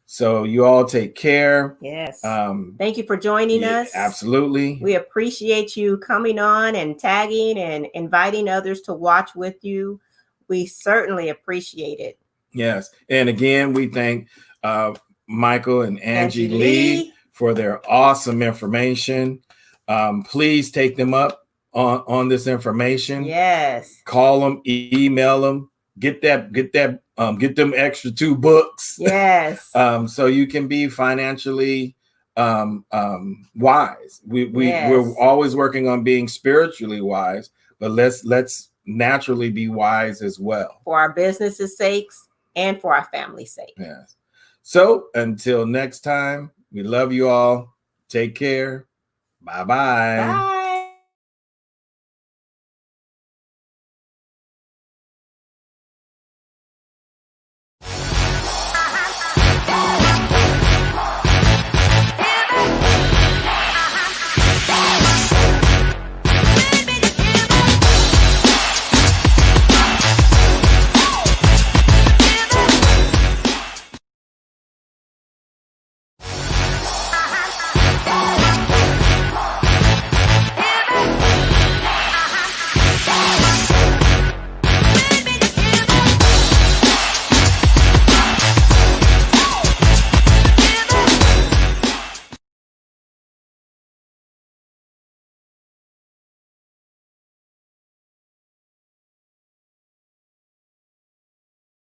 So you all take care. Yes. Thank you for joining us. Absolutely. We appreciate you coming on and tagging and inviting others to watch with you. We certainly appreciate it. Yes. And again, we thank Michael and Angie Lee for their awesome information. Please take them up on this information. Yes. Call them, email them, get them extra 2 books. Yes. So you can be financially wise. We're always working on being spiritually wise, but let's naturally be wise as well. For our business's sakes and for our family's sake. Yes. So until next time, we love you all. Take care. Bye-bye. Bye.